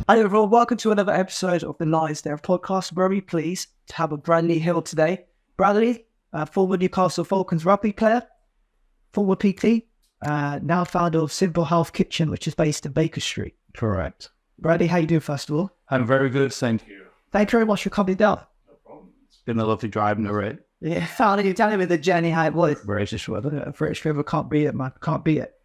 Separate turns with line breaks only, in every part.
Hi everyone, welcome to another episode of the Lies There podcast. Very pleased to have a Bradley Hill today. Bradley, former Newcastle Falcons rugby player, former PT, now founder of Simple Health Kitchen, which is based in Baker Street.
Correct.
Bradley, how you doing first of all?
I'm very good, thank you.
Thank you very much for coming down.
No problem. It's been a lovely drive in the rain.
Yeah, finally you're telling me the journey how it was.
British weather.
British River can't beat it, man. Can't beat it.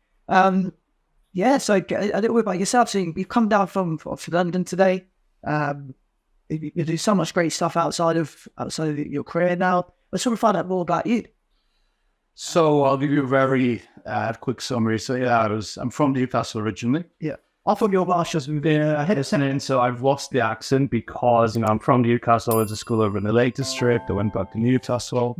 Yeah, so a little bit about yourself. So you've come down from London today. You do so much great stuff outside of your career now. Let's sort of find out more about you.
So I'll give you a very quick summary. So yeah, I'm from Newcastle originally.
Yeah, I'm from your Marshalls.
So I've lost the accent because I'm from Newcastle. I went to school over in the Lake District. I went back to Newcastle.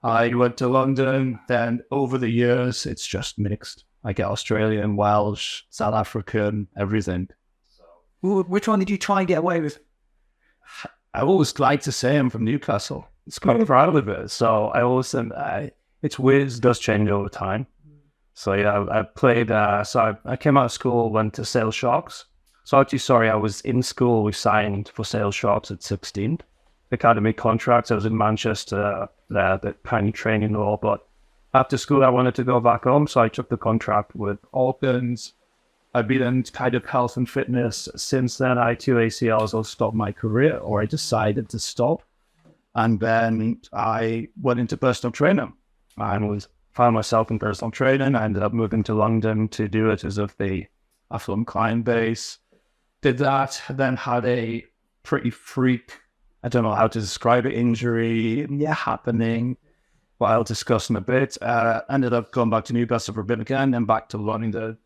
I went to London. Then over the years, it's just mixed. I get Australian, Welsh, South African, everything.
Which one did you try and get away with?
I always like to say I'm from Newcastle. It's quite proud of it. So I always think it's weird. It does change over time. So yeah, I played. So I came out of school, went to Sale Sharks. So actually, I was in school. We signed for Sale Sharks at 16. Academy contracts. I was in Manchester, the kind of training law, but after school, I wanted to go back home, so I took the contract with Alkins. I've been in kind of health and fitness since then. I had 2 ACLs, I'll stop my career, or I decided to stop. And then I went into personal training and found myself in personal training. I ended up moving to London to do it as of the affluent client base. Did that, then had a pretty freak, I don't know how to describe it, injury happening. But I'll discuss in a bit. Ended up going back to Newcastle for a bit again, then back to London.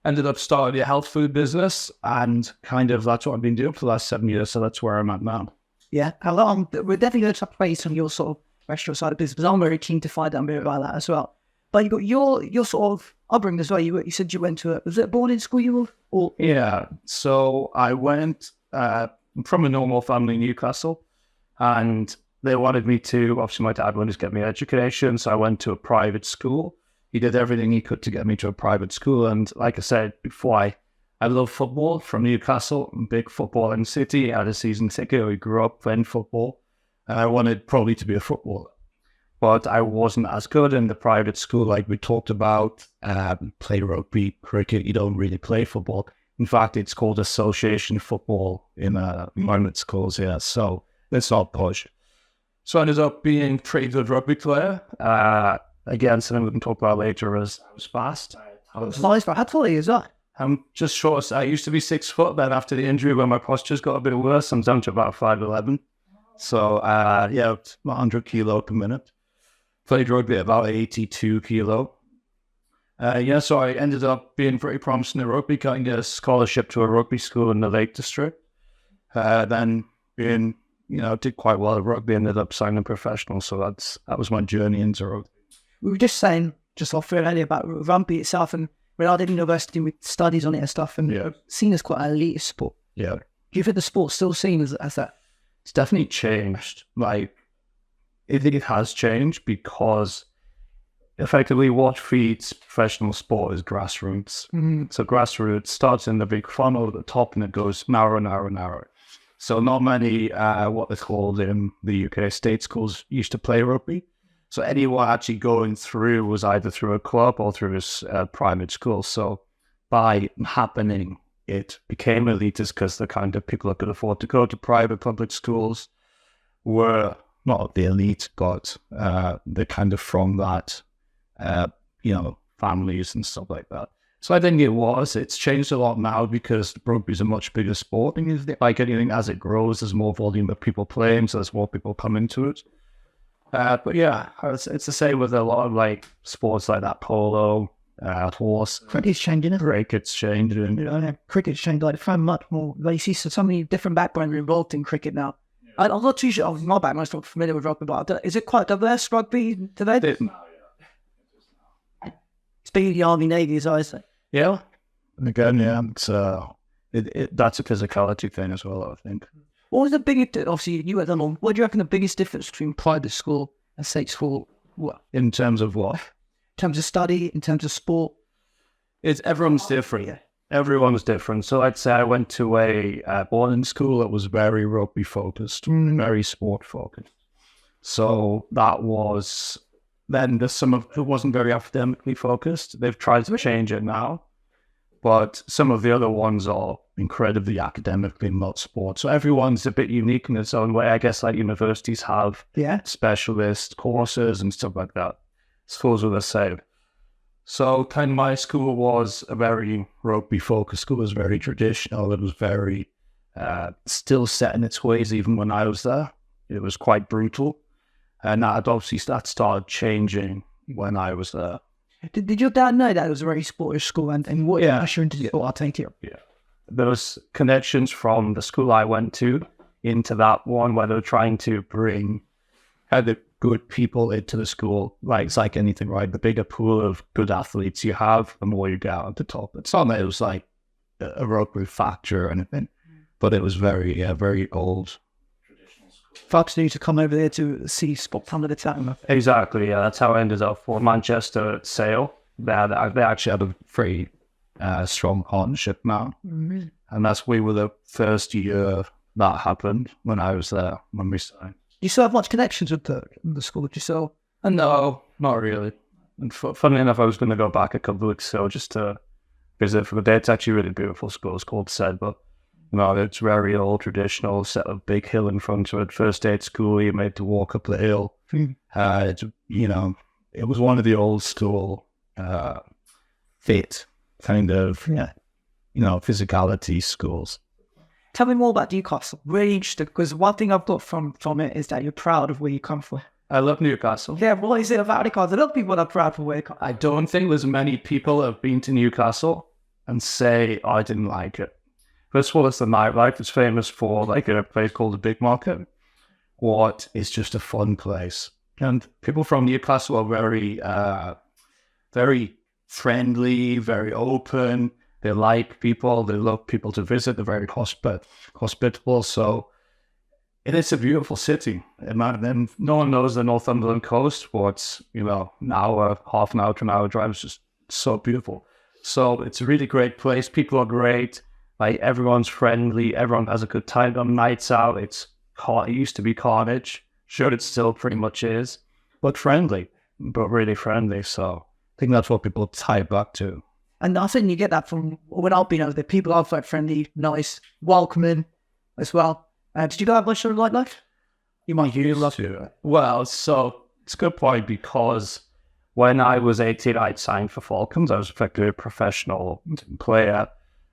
Ended up starting a health food business, and kind of that's what I've been doing for the last 7 years. So that's where I'm at now.
Yeah, we're definitely going to touch base on your sort of restaurant side of business, because I'm very keen to find out a bit about that as well. But you got your sort of upbringing as well. You said you went to was it a boarding school you were? Or?
Yeah, so I went from a normal family in Newcastle, and they wanted me to, obviously my dad wanted to get me education, so I went to a private school. He did everything he could to get me to a private school, and like I said before, I love football from Newcastle, big footballing city. I had a season ticket, we grew up playing football, and I wanted probably to be a footballer. But I wasn't as good in the private school, like we talked about, play rugby, cricket, you don't really play football. In fact, it's called association football in environment schools, yeah, so it's not posh. So I ended up being a pretty good rugby player. Again, something we can talk about later is I was fast.
How tall are you as well?
I'm just short. I used to be 6 foot. Then after the injury, when my posture's got a bit worse, I'm down to about 5'11". So yeah, it's 100 kilo per minute. Played rugby at about 82 kilo. So I ended up being pretty promising in rugby, getting a scholarship to a rugby school in the Lake District. Then being did quite well at rugby, ended up signing professional. So that was my journey into rugby.
We were just saying, just off earlier about rugby itself, and when I did university with studies on it and stuff, and seen as quite an elite sport.
Yeah.
Do you think the sport's still seen as that?
It's definitely changed. Like, I think it has changed because effectively what feeds professional sport is grassroots. Mm-hmm. So grassroots starts in the big funnel at the top and it goes narrower, narrower, narrower. So not many, what they called in the UK state schools used to play rugby. So anyone actually going through was either through a club or through a private school. So by happening, it became elitist because the kind of people that could afford to go to private public schools were not the elite, but they're kind of from that, families and stuff like that. So I think it's changed a lot now because rugby is a much bigger sport. And like anything, as it grows, there's more volume of people playing, so there's more people come into it. But yeah, it's the same with a lot of like sports like that, polo, horse.
Cricket's changing, isn't it?
Cricket's changing.
Cricket's changed, like find much more. Like you see so many different backgrounds involved in cricket now. Yeah. I'm not too sure. My background's not familiar with rugby, but is it quite diverse rugby today?
It is now, yeah.
It's big in the Army, Navy, as I say.
Yeah. And again, it's that's a physicality thing as well, I think.
What was the biggest, obviously you went on, what do you reckon the biggest difference between private school and state school? What?
In terms of what?
In terms of study, in terms of sport?
Everyone's different. Yeah. everyone was different. So I'd say I went to a boarding school that was very rugby focused, very sport focused. So that was, then there's some of it wasn't very academically focused. They've tried to change it now, but some of the other ones are incredibly academically, not sport. So everyone's a bit unique in its own way. I guess like universities have specialist courses and stuff like that. Schools are the same. So kind of my school was a very rugby-focused school. It was very traditional. It was very still set in its ways even when I was there. It was quite brutal. And that started changing when I was there.
Did your dad know that it was a very sportish school and what usher into the sport? I'll take you.
Yeah. There was connections from the school I went to into that one where they were trying to bring the good people into the school. Like, it's like anything, right? The bigger pool of good athletes you have, the more you get at the top. It's not that it was like a rugby factor or anything, but it was very old.
Folks need to come over there to see sport some of the time.
Exactly, yeah. That's how I ended up for Manchester at Sale. They actually had a very strong partnership now. Mm-hmm. And we were the first year that happened when I was there, when we signed.
You still have much connections with the school that you saw?
No, not really. And funnily enough, I was going to go back a couple of weeks ago just to visit for the day. It's actually a really beautiful school. It's called Sed, but it's very old, traditional, set a big hill in front of it. First day at school, you made to walk up the hill. It was one of the old school fit kind of, physicality schools.
Tell me more about Newcastle. Really interesting, because one thing I've got from it is that you're proud of where you come from.
I love Newcastle.
Yeah, what is it about Newcastle? A lot of people are proud of where you come from.
I don't think there's many people that have been to Newcastle and say, I didn't like it. First of all, it's the nightlife. It's famous for like a place called the Big Market. What is just a fun place. And people from Newcastle are very, very friendly, very open. They like people. They love people to visit. They're very hospitable. So it is a beautiful city. And no one knows the Northumberland coast, but an hour, half an hour to an hour drive is just so beautiful. So it's a really great place. People are great. Like, everyone's friendly. Everyone has a good time on nights out. It used to be carnage. Sure, it still pretty much is, but friendly, but really friendly. So I think that's what people tie back to.
And I think you get that from when I've been over there. People are quite friendly, nice, welcoming as well. Did you go out much on nightlife? You might love to.
Well, so it's a good point, because when I was 18, I'd signed for Falcons. I was effectively a professional player,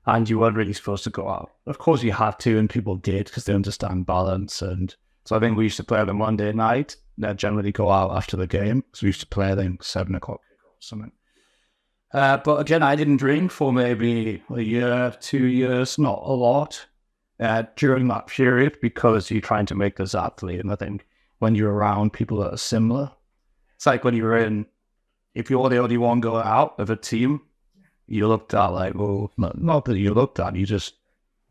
and you weren't really supposed to go out. Of course, you had to, and people did because they understand balance. And so I think we used to play on a Monday night. They'd generally go out after the game. So we used to play, I think, 7 o'clock or something. But again, I didn't drink for maybe a year, 2 years, not a lot during that period, because you're trying to make this athlete. And I think when you're around people that are similar, it's like when you're if you're the only one going out of a team, you looked at like, well, not that you looked at, you're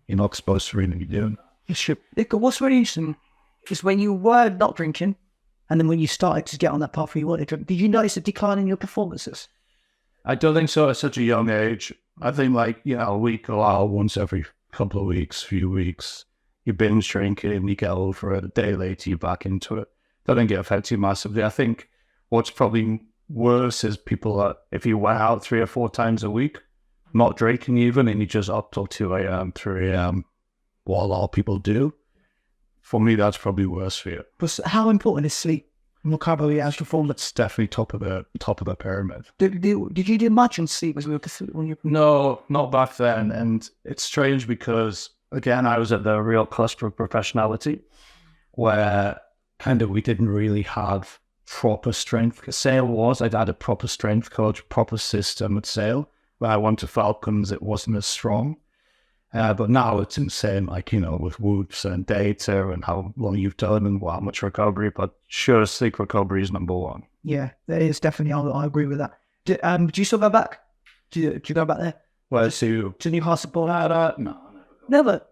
not supposed to really be doing that.
What's really interesting is when you were not drinking, and then when you started to get on that path where you wanted to drink, did you notice a decline in your performances?
I don't think so at such a young age. I think a week or out once every couple of weeks, few weeks, you binge drinking, you get over it, a day later you're back into it. I don't think it affects you massively. I think what's probably worse is people that, if you went out 3 or 4 times a week, not drinking even, and you just up till 2 a.m., 3 a.m., what a lot of people do. For me, that's probably worse for you.
But how important is sleep? Recovery as performance?
It's definitely top of the pyramid.
Did you do much on sleep as well?
No, not back then. And it's strange because, again, I was at the real cusp of professionality, where kind of we didn't really have proper strength. Because Sale I'd had a proper strength coach, proper system at Sale. When I went to Falcons, it wasn't as strong. But now it's insane, with whoops and data and how long you've done and how much recovery. But sure, sleep recovery is number one.
Yeah, there is definitely. I agree with that. Do you still go back? Do you go back there?
Well, to
Newcastle?
No,
never.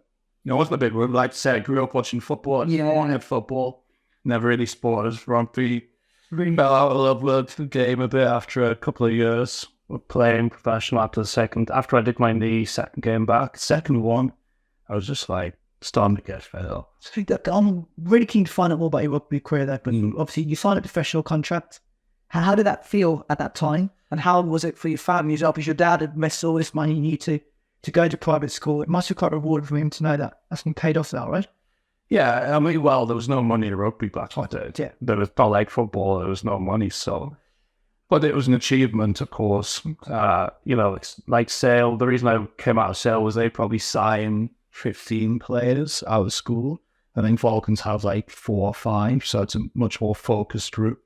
No, it wasn't a big room. Like I said, I grew up watching football.
Yeah.
I wanted football. Never really sported rugby. Fell out of love with the game a bit after a couple of years. playing professional after I did my knee, second game back, second one, I was just like starting to get fed up.
I'm really keen to find out more about your rugby career there, but obviously you signed a professional contract. How did that feel at that time? And how was it for your family as well? Because your dad had invested all this money in you to go to private school. It must be quite rewarding for him to know that that's been paid off now, right?
Yeah, I mean, well, there was no money in rugby back then.
Yeah.
There was not like football, there was no money, so... But it was an achievement, of course. It's like Sale. The reason I came out of Sale was they probably signed 15 players out of school. I think Falcons have like 4 or 5, so it's a much more focused group.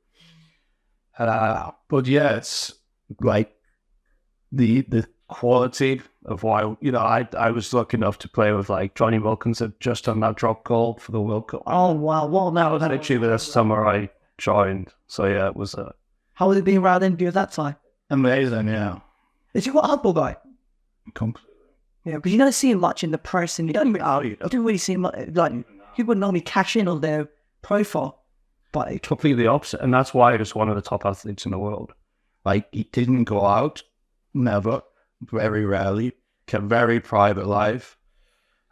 But yeah, it's like the quality of why, I was lucky enough to play with like Jonny Wilkinson just on that drop goal for the World Cup.
Oh, wow. Well, now
Literally this summer I joined. So yeah, it was
how was it being around India at that time?
amazing, yeah.
Is he what a humble guy?
Completely.
Yeah, because you don't see him much in the press, and you don't really see him like people would normally cash in on their profile, but
Completely opposite. And that's why he was one of the top athletes in the world. Like, he didn't go out, never, very rarely, kept very private life,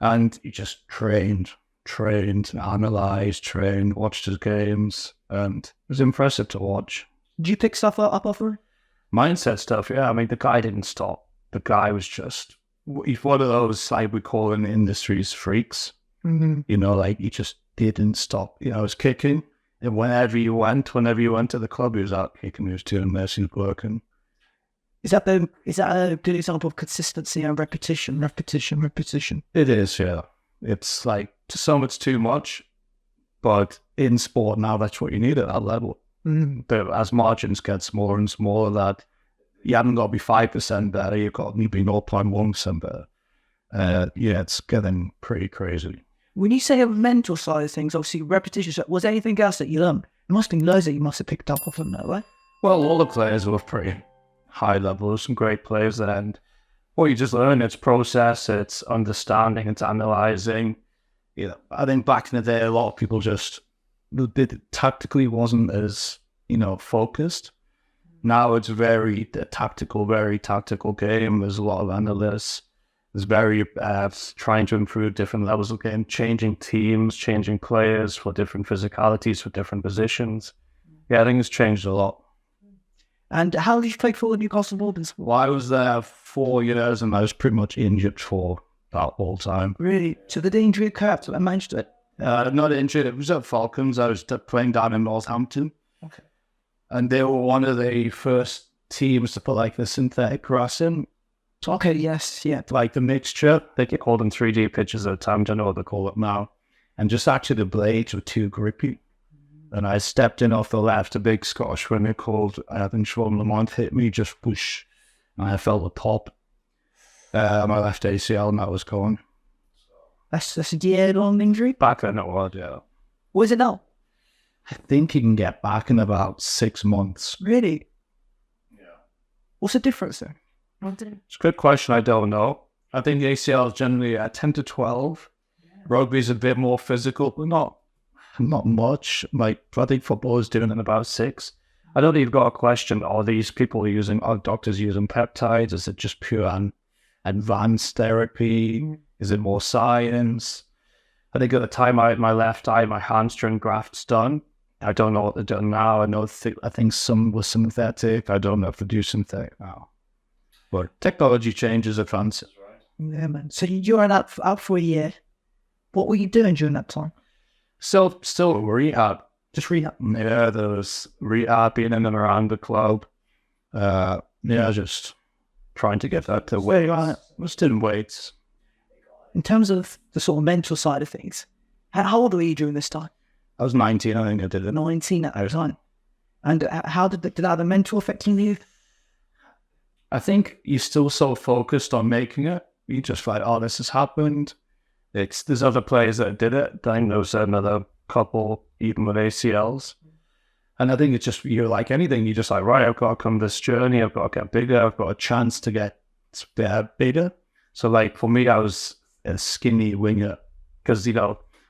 and he just trained, analysed, watched his games, and it was impressive to watch.
Did you pick stuff up off her?
Mindset stuff, yeah. I mean, the guy didn't stop. The guy was just, he's one of those, like we call in the industries, freaks.
Mm-hmm.
Like he just didn't stop. He was kicking. And whenever you went to the club, he was out kicking, he was doing this, he was working.
Is that a good example of consistency and repetition?
It is, yeah. It's like, to some it's too much, but in sport now, that's what you need at that level.
Mm-hmm.
But as margins get smaller and smaller, that you haven't got to be 5% better, you've got to be 0.1% better. It's getting pretty crazy.
When you say a mental side of things, obviously repetition, was there anything else that you learned? There must have been loads that you must have picked up off them, though, right?
Well, all the players were pretty high level. There's some great players there, and what you just learn, it's process, it's understanding, it's analysing. I think back in the day, a lot of people just tactically wasn't as, focused. Now it's very tactical game. There's a lot of analysts. There's very trying to improve different levels of game, changing teams, changing players for different physicalities, for different positions. Yeah, I think it's changed a lot.
And how did you play for the Newcastle Wolves?
Well, I was there 4 years and I was pretty much injured for that whole time.
Really? So the injury occurred at Manchester?
Not injured. It was at Falcons. I was playing down in Northampton.
Okay.
And they were one of the first teams to put like the synthetic grass in.
Okay, yes, yeah.
Like the mixture. They called them 3D pitches at the time. I don't know what they call it now. And just actually the blades were too grippy. And I stepped in off the left. A big Scottish winner called, I think Sean Lamont hit me, just push. And I felt a pop. My left ACL, and that was gone.
That's a year-long injury?
Back then it was, yeah.
What is it now?
I think you can get back in about 6 months.
Really?
Yeah.
What's the difference then?
It's a good question. I don't know. I think the ACL is generally at 10 to 12. Yeah. Rugby's a bit more physical, but not much. Like, I think football is doing it in about 6. I don't think you've got a question. Are doctors using peptides? Is it just pure advanced therapy? Is it more science? I think at the time I had my left eye, my hamstring graft's done. I don't know what they're doing now. I think some was synthetic. I don't know if they do synthetic now. But technology changes, advances, right?
Yeah, man. So you were out for a year. What were you doing during that time?
Still rehab.
Just rehab?
Yeah, there was rehab, being in and around the club. Just trying to get that to weight. Just doing weights.
In terms of the sort of mental side of things, how old were you during this time?
I was 19, I think I did it.
19 at that time. And how did that have a mental effect on you?
I think you're still so focused on making it. You just like, oh, this has happened. There's other players that did it. I think there was another couple, even with ACLs. And I think it's just, you're like anything. You're just like, right, I've got to come this journey. I've got to get bigger. I've got a chance to get bigger. So like for me, I was a skinny winger because,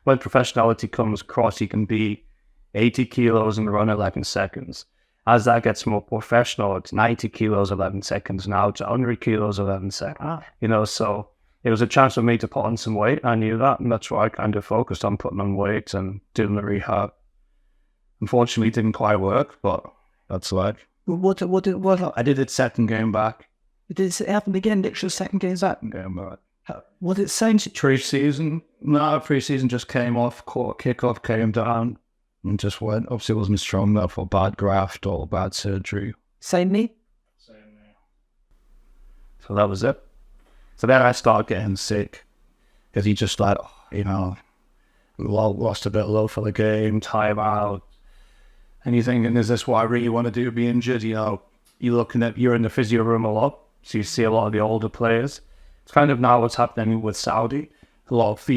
when professionality comes across, you can be 80 kilos and run 11 seconds. as that gets more professional, it's 90 kilos, 11 seconds now to 100 kilos, 11 seconds. So it was a chance for me to put on some weight. I knew that, and that's why I kind of focused on putting on weight and doing the rehab. Unfortunately, it didn't quite work, but that's life.
What
I did it second game back.
did it happen again? Literally second game back.
Game back.
Was it same situation?
Pre-season? No, pre-season just came off, caught a kick-off, came down, and just went. Obviously, wasn't strong enough or bad graft or bad surgery.
Same knee?
Same knee. So that was it. So then I started getting sick because he just like, lost a bit low for the game, time out. And you're thinking, is this what I really want to do, be injured? You're in the physio room a lot, so you see a lot of the older players. It's kind of now what's happening with Saudi. A lot of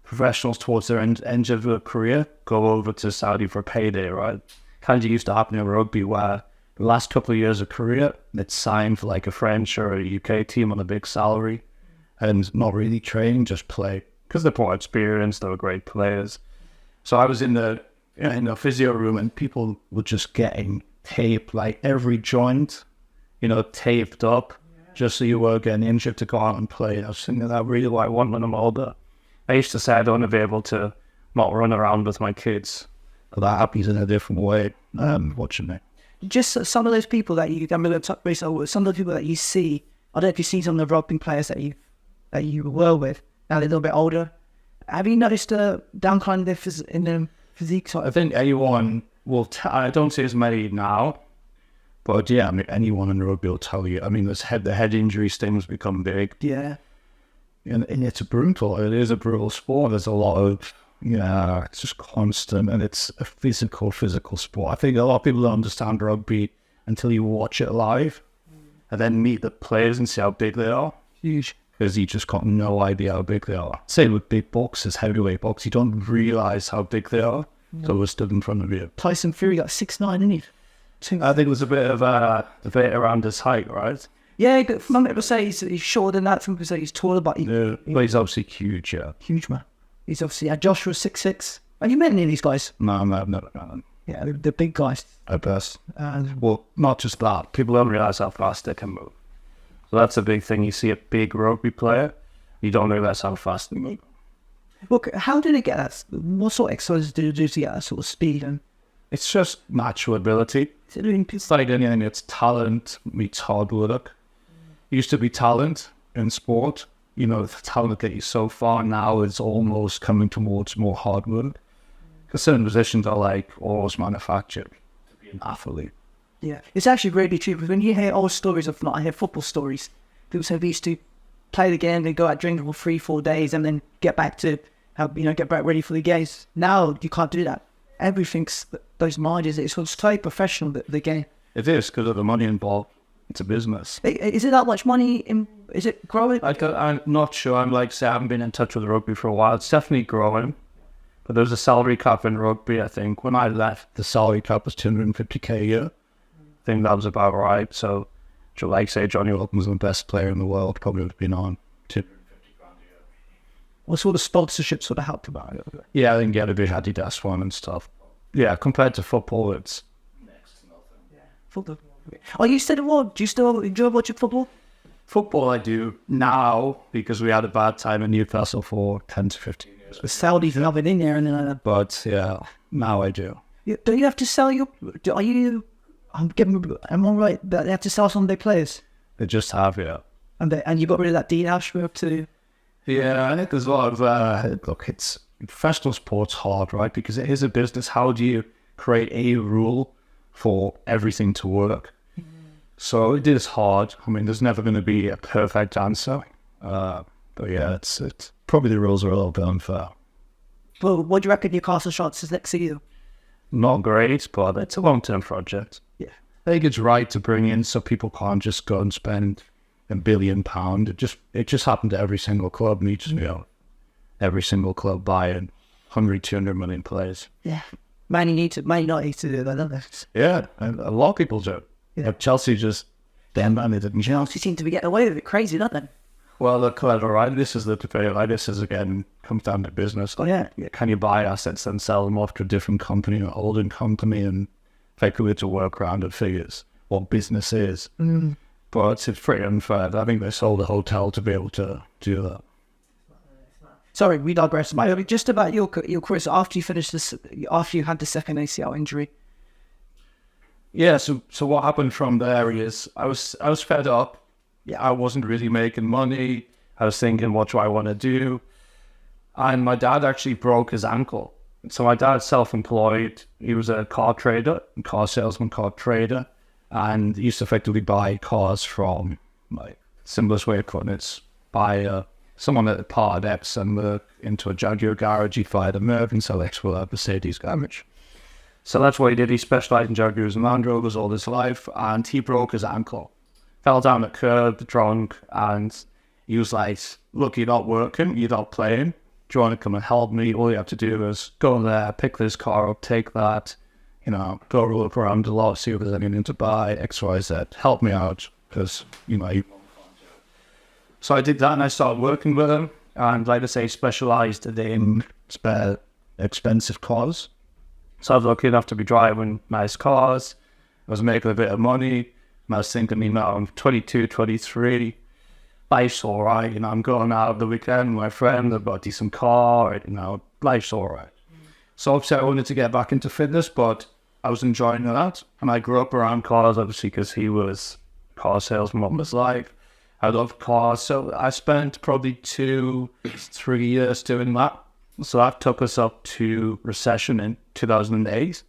professionals towards their end of their career go over to Saudi for payday, right? Kind of used to happen in rugby where the last couple of years of career, they'd sign for like a French or a UK team on a big salary and not really train, just play. Because they're more experienced, they were great players. So I was in the physio room and people were just getting tape, like every joint, taped up, just so you were getting injured to go out and play. I was thinking that really what I want when I'm older. I used to say I don't want to be able to not run around with my kids. But that happens in a different way, unfortunately.
Just some of those people that some of the people that you see, I don't know if you've seen some of the rugby players that you were with, now they're a little bit older. Have you noticed a downcline in their physique side?
I think anyone will, I don't see as many now, but yeah, I mean, anyone in rugby will tell you. I mean, the head injuries things become big.
Yeah.
And it's brutal. It is a brutal sport. There's a lot of, it's just constant, and it's a physical sport. I think a lot of people don't understand rugby until you watch it live and then meet the players and see how big they are.
Huge.
Because you just got no idea how big they are. Same with big boxers, heavyweight boxers. You don't realise how big they are until we're stood in front of you.
Tyson Fury got 6'9", didn't he?
I think it was a bit of a debate around his height, right?
Yeah, but some people say he's shorter than that. Some people say he's taller, but
but he's obviously huge, yeah.
Huge, man. He's obviously, Joshua 6'6". Have you met any of these guys?
No, I've never met them.
Yeah, the big guys.
I guess. Well, not just that. People don't realise how fast they can move. So that's a big thing. You see a big rugby player, you don't realise how fast they move.
Look, how did it get that? What sort of exercises did you do to get that sort of speed? And
it's just natural ability. It's like anything. It's talent meets hard work. It used to be talent in sport. The talent that you so far. Now it's almost coming towards more hard work. Because certain positions are like almost manufactured to be an athlete.
Yeah, it's actually really true. Because when you hear old stories I hear football stories. People say they used to play the game, they go out drinking for 3-4 days, and then get back to get back ready for the games. Now you can't do that. Everything's those margins. It's so professional, the game.
It is because of the money involved. It's a business.
Is it that much money? Is it growing?
I'm not sure. I haven't been in touch with rugby for a while. It's definitely growing. But there's a salary cap in rugby, I think. When I left, the salary cap was $250K a year. I think that was about right. So, say Jonny Wilkinson was the best player in the world, probably would have been on $250,000 a year.
What sort of sponsorship sort of helped about it?
Yeah, I think get a big Adidas one and stuff. Yeah, compared to football, it's next to nothing.
Yeah, football. Oh, you still what? Do you still enjoy watching football?
Football I do now because we had a bad time in Newcastle for 10 to 15 years.
The Saudis love it in there, and then.
But yeah, now I do.
Do you have to sell your? Are you? Am I right? That they have to sell some of their players.
They just have, yeah.
And you got rid of that Dean Ashworth too.
Yeah, I think there's a lot of look. It's professional sports hard, right? Because it is a business. How do you create a rule for everything to work? So it is hard. I mean, there's never going to be a perfect answer. But yeah, it's probably the rules are a little bit unfair.
Well, what do you reckon Newcastle shots is next season?
Not great, but it's a long-term project.
Yeah.
I think it's right to bring in so people can't just go and spend £1 billion. It just happened to every single club. And every single club buying 100, 200 million players.
Yeah. Man United to do that, don't they?
Yeah, and a lot of people do. Yeah. Chelsea just, damn man, they didn't.
Chelsea seem to be getting away with it crazy, don't they?
Well, they're clever, right? This is the debate. Like, this is, again, comes down to business.
Oh, yeah.
Can you buy assets and sell them off to a different company, or holding company, and effectively to work around and figures what business is. But it's pretty unfair. I think they sold a hotel to be able to do that.
Sorry, we digress. Just about your career. So after you finished this, after you had the second ACL injury.
Yeah. So what happened from there is I was fed up. Yeah, I wasn't really making money. I was thinking, what do I want to do? And my dad actually broke his ankle. So my dad's self-employed. He was a car trader, car salesman, car trader, and he used to effectively buy cars from, like, simplest way of putting it, buy someone at part X and work into a Jaguar garage. He'd fire the Merc and sell extra Mercedes garage. So that's what he did. He specialized in Jaguars and Land Rovers all his life, and he broke his ankle. Fell down a curb, drunk, and he was like, look, you're not working, you're not playing. Do you want to come and help me? All you have to do is go there, pick this car up, take that, go look around a lot, see if there's anything to buy, X, Y, Z. Help me out, because, So I did that, and I started working with him, and like I say, specialized in spare expensive cars. So I was lucky enough to be driving nice cars. I was making a bit of money, and I was thinking, I'm 22, 23, life's all right, I'm going out of the weekend with my friend, I've got a decent car, life's all right. So obviously I wanted to get back into fitness, but I was enjoying that, and I grew up around cars, obviously, because he was a car salesman all his life. I love cars, so I spent probably 2-3 years doing that. So that took us up to recession in 2008.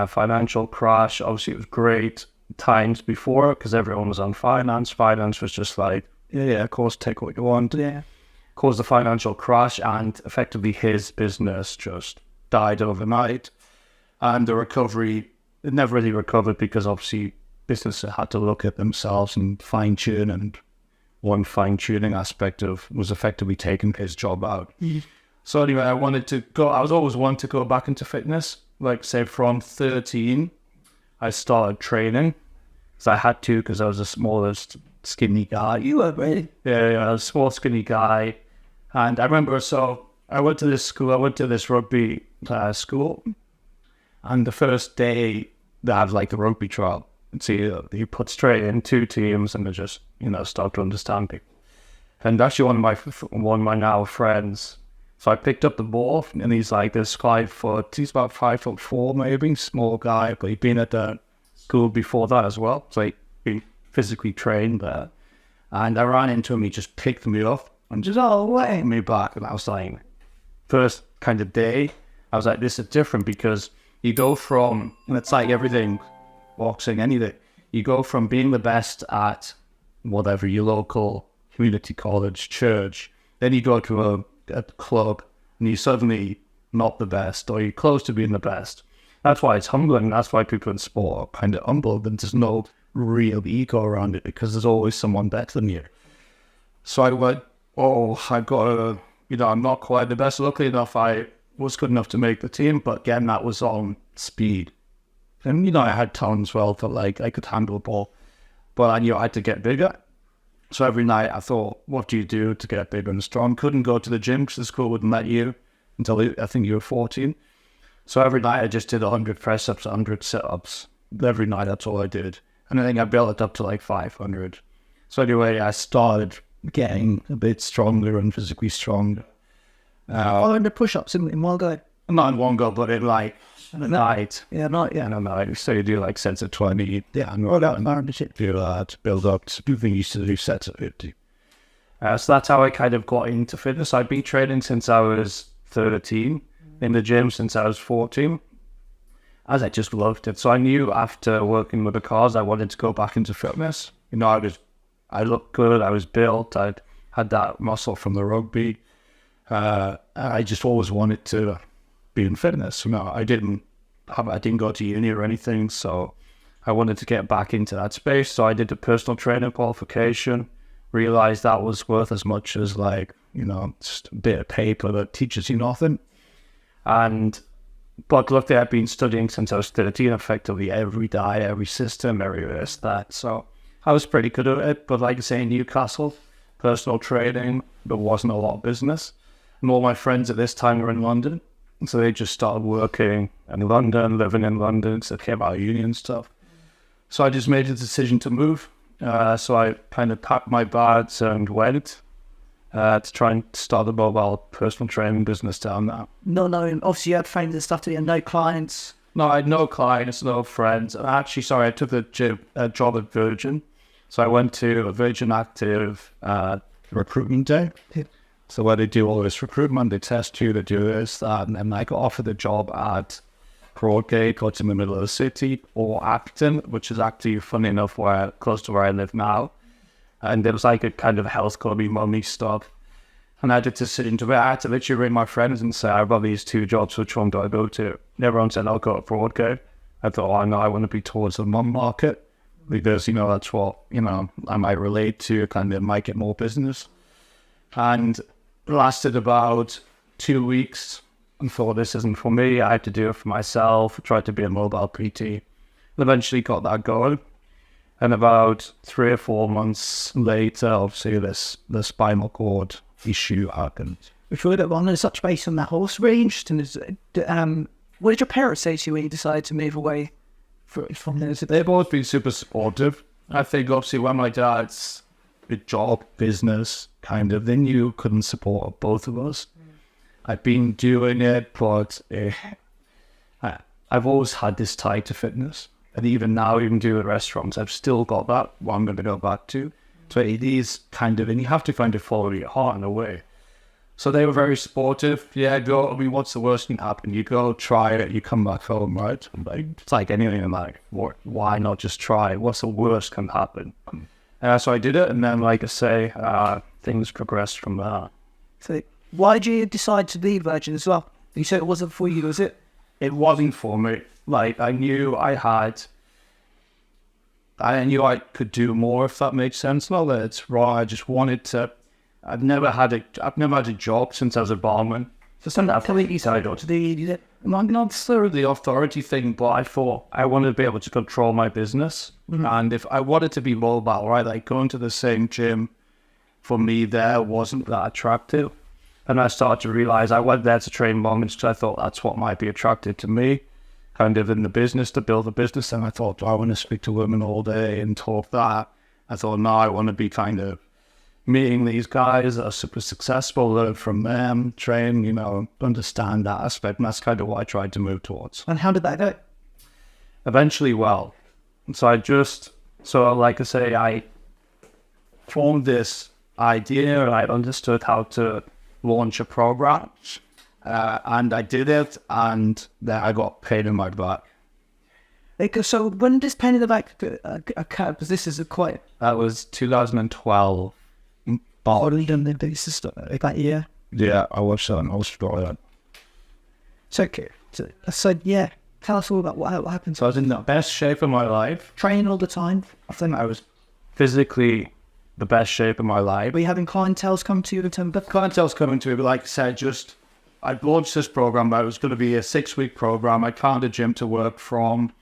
Financial crash, obviously it was great times before because everyone was on finance. Finance was just like, yeah, of course, take what you want.
Yeah.
Caused the financial crash, and effectively his business just died overnight. And the recovery, it never really recovered because obviously businesses had to look at themselves and fine-tune, and one fine-tuning aspect was effectively taking his job out. So anyway, I was always wanting to go back into fitness. Like, say, from 13, I started training because I had to, because I was the smallest, skinny guy.
You were, really?
Yeah, I was a small, skinny guy. And I remember, so I went to this rugby school, and the first day they had like the rugby trial. And so you put straight in 2 teams, and they just, start to understand people. And actually one of my now friends, so I picked up the ball, and he's like this 5 foot, he's about 5'4" maybe, small guy, but he'd been at the school before that as well. So he physically trained there. And I ran into him, he just picked me up and just put me back. And I was like, first kind of day, I was like, this is different, because you go from, and it's like everything, boxing, anything, you go from being the best at whatever, your local community college, church, then you go to a club, and you're suddenly not the best, or you're close to being the best. That's why it's humbling. That's why people in sport are kind of humble, and there's no real ego around it, because there's always someone better than you. So I went, I've got I'm not quite the best. Luckily enough, I was good enough to make the team, but again, that was on speed. And, I had talent as well, for like, I could handle the ball, but I knew I had to get bigger. So every night I thought, what do you do to get bigger and strong? Couldn't go to the gym because the school wouldn't let you until I think you were 14. So every night I just did 100 press-ups, 100 sit-ups. Every night, that's all I did. And I think I built it up to like 500. So anyway, I started getting a bit stronger and physically stronger.
500 push-ups in one go?
Not in one go, but in like a night.
Yeah, not, yeah.
In a night. So you do like sets of 20.
Yeah, and roll out and
do that, build up. I think you used to do sets of 50. So that's how I kind of got into fitness. I'd been training since I was 13, in the gym since I was 14, as I just loved it. So I knew after working with the cars, I wanted to go back into fitness. I looked good, I was built, I had that muscle from the rugby. I just always wanted to be in fitness. I didn't go to uni or anything, so I wanted to get back into that space. So I did a personal trainer qualification, realized that was worth as much as just a bit of paper that teaches you nothing. But luckily I've been studying since I was 13, effectively every day, every system, every this, that. So I was pretty good at it. But like I say, in Newcastle, personal training, there wasn't a lot of business. And all my friends at this time were in London. So they just started working in London, living in London, so they came out of uni and stuff. So I just made a decision to move. So I kind of packed my bags and went to try and start a mobile personal training business down there.
No, obviously you had friends and stuff, and no clients.
No, I had no clients, no friends. Actually, sorry, I took a job at Virgin. So I went to a Virgin Active recruitment day.
Yeah.
So where they do all this recruitment, they test you, they do this, that, and then I got offered a job at Broadgate, got in the middle of the city, or Acton, which is actually, funny enough, close to where I live now. And there was like a kind of health clubby mummy stuff. And I had a decision to I had to literally ring my friends and say, I've got these two jobs, which one do I go to? And everyone said, I'll go to Broadgate. I thought, oh, no, I want to be towards the mum market because, that's what, I might relate to, kind of might get more business. And it lasted about 2 weeks and thought, this isn't for me. I had to do it for myself, tried to be a mobile PT, and eventually got that going. And about 3 or 4 months later, obviously the spinal cord issue happened.
Before that, on such base on that horse, really interesting. What did your parents say to you when you decided to move away from there?
They've both been super supportive. I think obviously when my dad's job, business, kind of, they knew couldn't support both of us. I've been doing it, but I've always had this tie to fitness. And even now, even doing restaurants, I've still got that, what I'm going to go back to. So it is kind of, and you have to kind of follow your heart in a way. So they were very supportive. Yeah, go, what's the worst can happen? You go, try it, you come back home, right? It's like anything in life. Why not just try? What's the worst can happen? So I did it, and then, like I say, things progressed from there.
So why did you decide to leave Virgin as well? You said it wasn't for you, was it?
It wasn't for me. Like, I knew I could do more, if that makes sense. Not that it's wrong, I just wanted to. I've never had a job since I was a barman.
So something that completely
started to not through the authority thing, but I thought I wanted to be able to control my business. Mm-hmm. And if I wanted to be mobile, right, like going to the same gym, for me there wasn't that attractive. And I started to realize I went there to train moments because I thought that's what might be attractive to me, kind of in the business, to build a business. And I thought, do I want to speak to women all day and talk that? I thought, no, I want to be kind of meeting these guys that are super successful, learn from them, train, understand that aspect. And that's kind of what I tried to move towards.
And how did that go?
Eventually, well. So like I say, I formed this idea and I understood how to launch a program. And I did it, and then I got pain in my back.
So when does pain in the back occur? Because this is
That was 2012.
That year?
Yeah, I watched that in Australia.
So yeah, tell us all about what happened.
So I was in the best shape of my life.
Training all the time?
I think I was physically the best shape of my life.
Were you having clientele come to you in terms of...
Clientele's coming to me, but like I said, I launched this program. It was going to be a 6-week program. I found a gym to work from.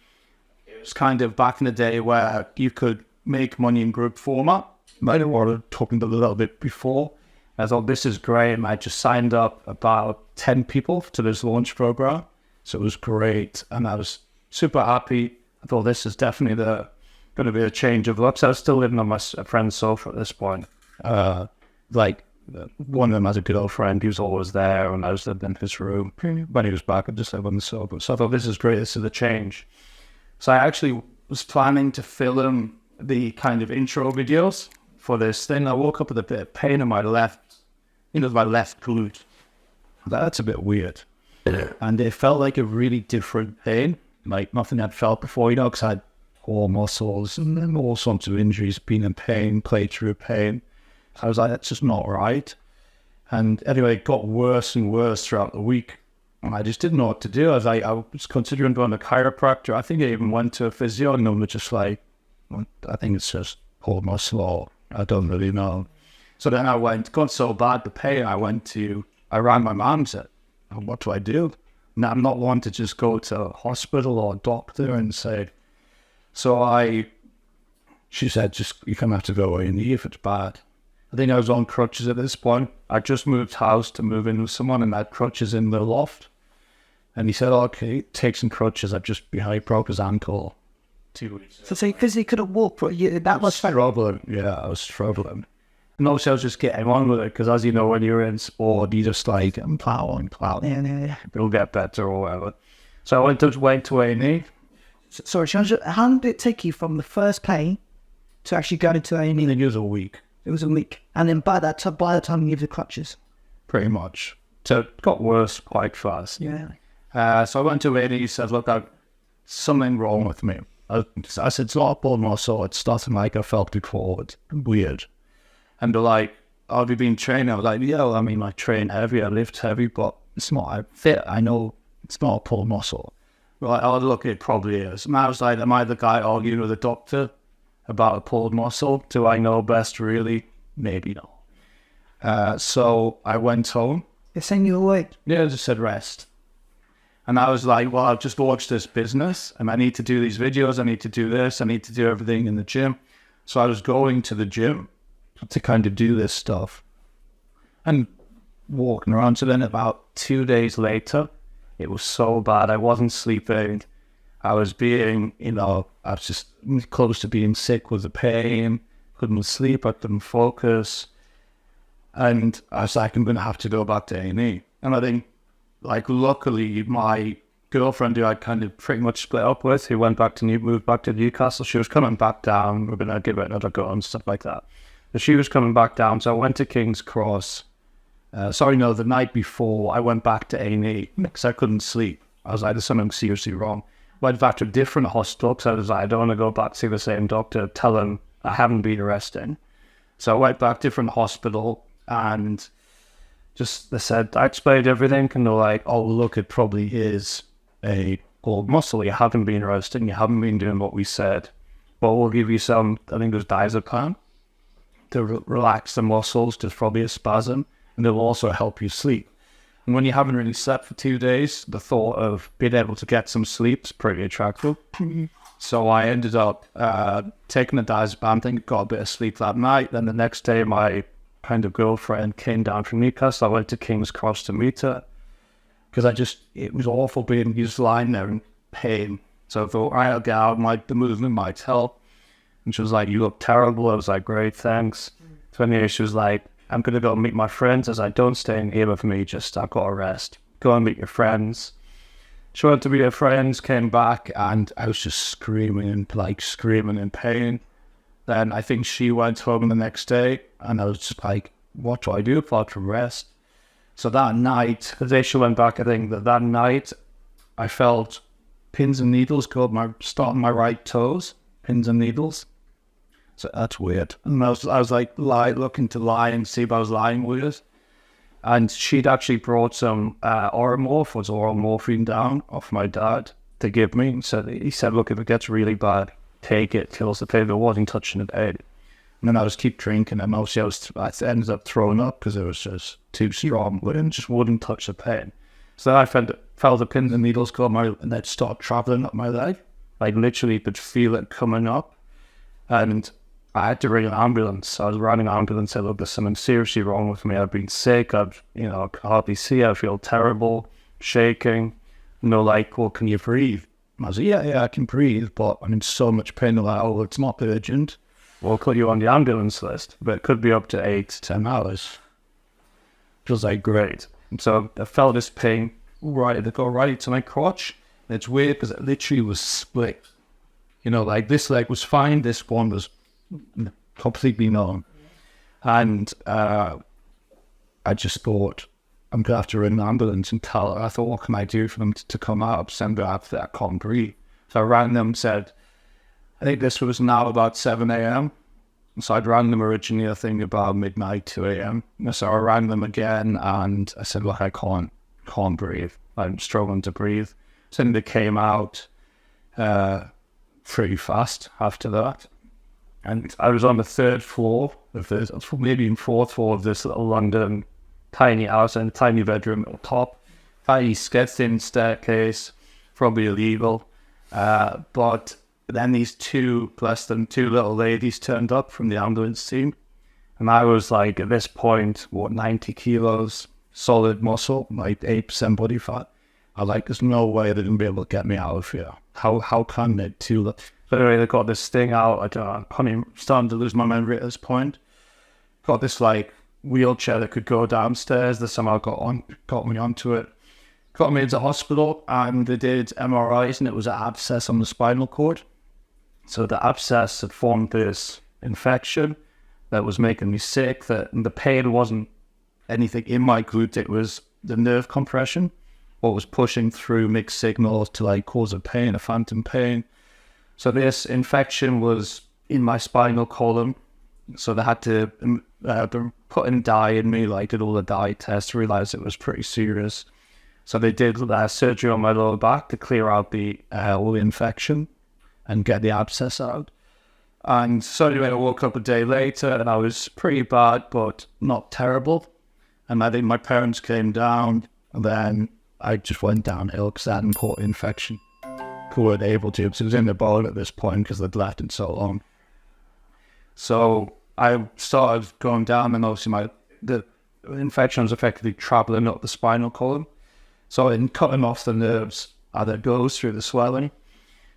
It was kind of back in the day where you could make money in group format. I didn't want to talk a little bit before. I thought, this is great. And I just signed up about 10 people to this launch program. So it was great. And I was super happy. I thought, this is definitely going to be a change of looks. I was still living on my friend's sofa at this point. One of them has a good old friend. He was always there, and I was living in his room. When he was back, I just lived on the sofa. So I thought, this is great. This is a change. So I actually was planning to film the kind of intro videos for this thing. I woke up with a bit of pain in my left glute. That's a bit weird. And it felt like a really different pain, like nothing I'd felt before, because I had core muscles and then all sorts of injuries, been in pain, played through pain. I was like, that's just not right. And anyway, it got worse and worse throughout the week. And I just didn't know what to do. I was considering going to a chiropractor. I think I even went to a physio, and they were just like, I think it's just core muscle. I don't really know. So then got so bad, the pain, I rang my mum and said, what do I do? Now, I'm not one to just go to a hospital or a doctor and say, she said, you're going to have to go A&E if it's bad. I think I was on crutches at this point. I just moved house to move in with someone, and I had crutches in the loft. And he said, okay, take some crutches. I broke his ankle 2 weeks ago.
So he physically couldn't walk for a year. That was
struggling. Yeah, I was struggling. And obviously I was just getting on with it because, as you know, when you're in sport, you just like, I'm plowing.
Yeah.
It'll get better or whatever. So I went to A&E.
Sorry, how long did it take you from the first pain to actually going to A&E?
I think it was a week.
It was a week. And then by the time you give the crutches?
Pretty much. So it got worse quite fast.
Yeah.
So I went to A&E, said, look, I've something wrong with me. I said, it's not a pulled muscle. It's nothing like I felt before. It's weird. And they're like, I'll be being trained. I was like, yeah, well, I mean, I train heavy, I lift heavy, but it's not, I fit. I know it's not a pulled muscle. Right, oh, look, it probably is. And I was like, am I the guy arguing with the doctor about a pulled muscle? Do I know best, really? Maybe not. So I went home.
They're saying you away?
Yeah, I just said rest. And I was like, well, I've just launched this business and I need to do these videos. I need to do this. I need to do everything in the gym. So I was going to the gym to kind of do this stuff and walking around. So then about 2 days later, it was so bad. I wasn't sleeping. I was being, I was just close to being sick with the pain. Couldn't sleep. I couldn't focus. And I was like, I'm going to have to go back to A&E. And I think, like, luckily, my girlfriend, who I kind of pretty much split up with, who moved back to Newcastle, she was coming back down. We're going to give it another go and stuff like that. So she was coming back down. So I went to King's Cross. The night before, I went back to A&E because I couldn't sleep. I was like, there's something seriously wrong. Went back to a different hospital because I was like, I don't want to go back to see the same doctor, tell him I haven't been arrested. So I went back to a different hospital and they said, I explained everything, and they're like, oh, look, it probably is a pulled muscle. You haven't been arrested and you haven't been doing what we said. But we'll give you some, I think there's diazepam to relax the muscles, just probably a spasm. And it'll also help you sleep. And when you haven't really slept for 2 days, the thought of being able to get some sleep is pretty attractive. So I ended up taking a diazepam, got a bit of sleep that night. Then the next day, my kind of girlfriend came down from Newcastle. I went to King's Cross to meet her because it was awful being just lying there in pain. So I thought, right, I'll get out, the movement might help. And she was like, you look terrible. I was like, great, thanks. So anyway, she was like, I'm going to go meet my friends. As I don't stay in here with me, I've got to rest. Go and meet your friends. She went to meet her friends, came back, and I was just screaming in pain. Then I think she went home the next day, and I was just like, what do I do apart from rest? So that night, the day she went back, I think that night, I felt pins and needles go up starting my right toes, pins and needles. So that's weird. And I was like looking to lie and see if I was lying weird. And she'd actually brought some oral morphine down off my dad to give me. He said, look, if it gets really bad, take it, kills the pain. I wasn't touching it out. And then I just keep drinking, and mostly I ended up throwing up because it was just too strong. It just wouldn't touch the pain. So then I felt the pins and needles go up and they'd start traveling up my leg. Like literally could feel it coming up. And I had to ring an ambulance. I was running an ambulance, said, look, there's something seriously wrong with me. I've been sick. I can hardly see. I feel terrible, shaking. And they're like, well, can you breathe? And I was like, yeah, I can breathe, but I'm in so much pain. They're like, oh, it's not urgent. We'll put you on the ambulance list, but it could be up to 8 to 10 hours. It was like, great. And so I felt this pain it go right into my crotch. And it's weird because it literally was split. Like this leg was fine. This one was completely numb. And I just thought, I'm going to have to ring an ambulance and tell her. I thought, what can I do for them to come out? Send her out there, I can't breathe. So I rang them and said, I think this was now about 7 a.m. So I'd rang them originally, I think about midnight, 2 a.m. So I rang them again and I said, look, I can't breathe. I'm struggling to breathe. So then they came out pretty fast after that. And I was on the 3rd floor of this, maybe in 4th floor of this little London tiny house and a tiny bedroom at the top. Tiny thin staircase, probably illegal. But then these two little ladies turned up from the ambulance team. And I was like, at this point, 90 kilos, solid muscle, like 8% body fat. I like, there's no way they're going to be able to get me out of here. How can they do that? But anyway, they got this thing out. I'm starting to lose my memory at this point. Got this like wheelchair that could go downstairs. They somehow got me onto it. Got me into hospital, and they did MRIs, and it was an abscess on the spinal cord. So the abscess had formed this infection that was making me sick. That the pain wasn't anything in my glute; it was the nerve compression, what was pushing through mixed signals to like cause a pain, a phantom pain. So this infection was in my spinal column. So they had to put in dye in me, like did all the dye tests, realized it was pretty serious. So they did surgery on my lower back to clear out all the infection and get the abscess out. And so anyway, I woke up a day later and I was pretty bad, but not terrible. And I think my parents came down, and then I just went downhill because I hadn't caught the infection. Weren't able to, because it was in the bone at this point because they'd left it so long. So I started going down, and obviously the infection was effectively traveling up the spinal column. So in cutting off the nerves, that goes through the swelling.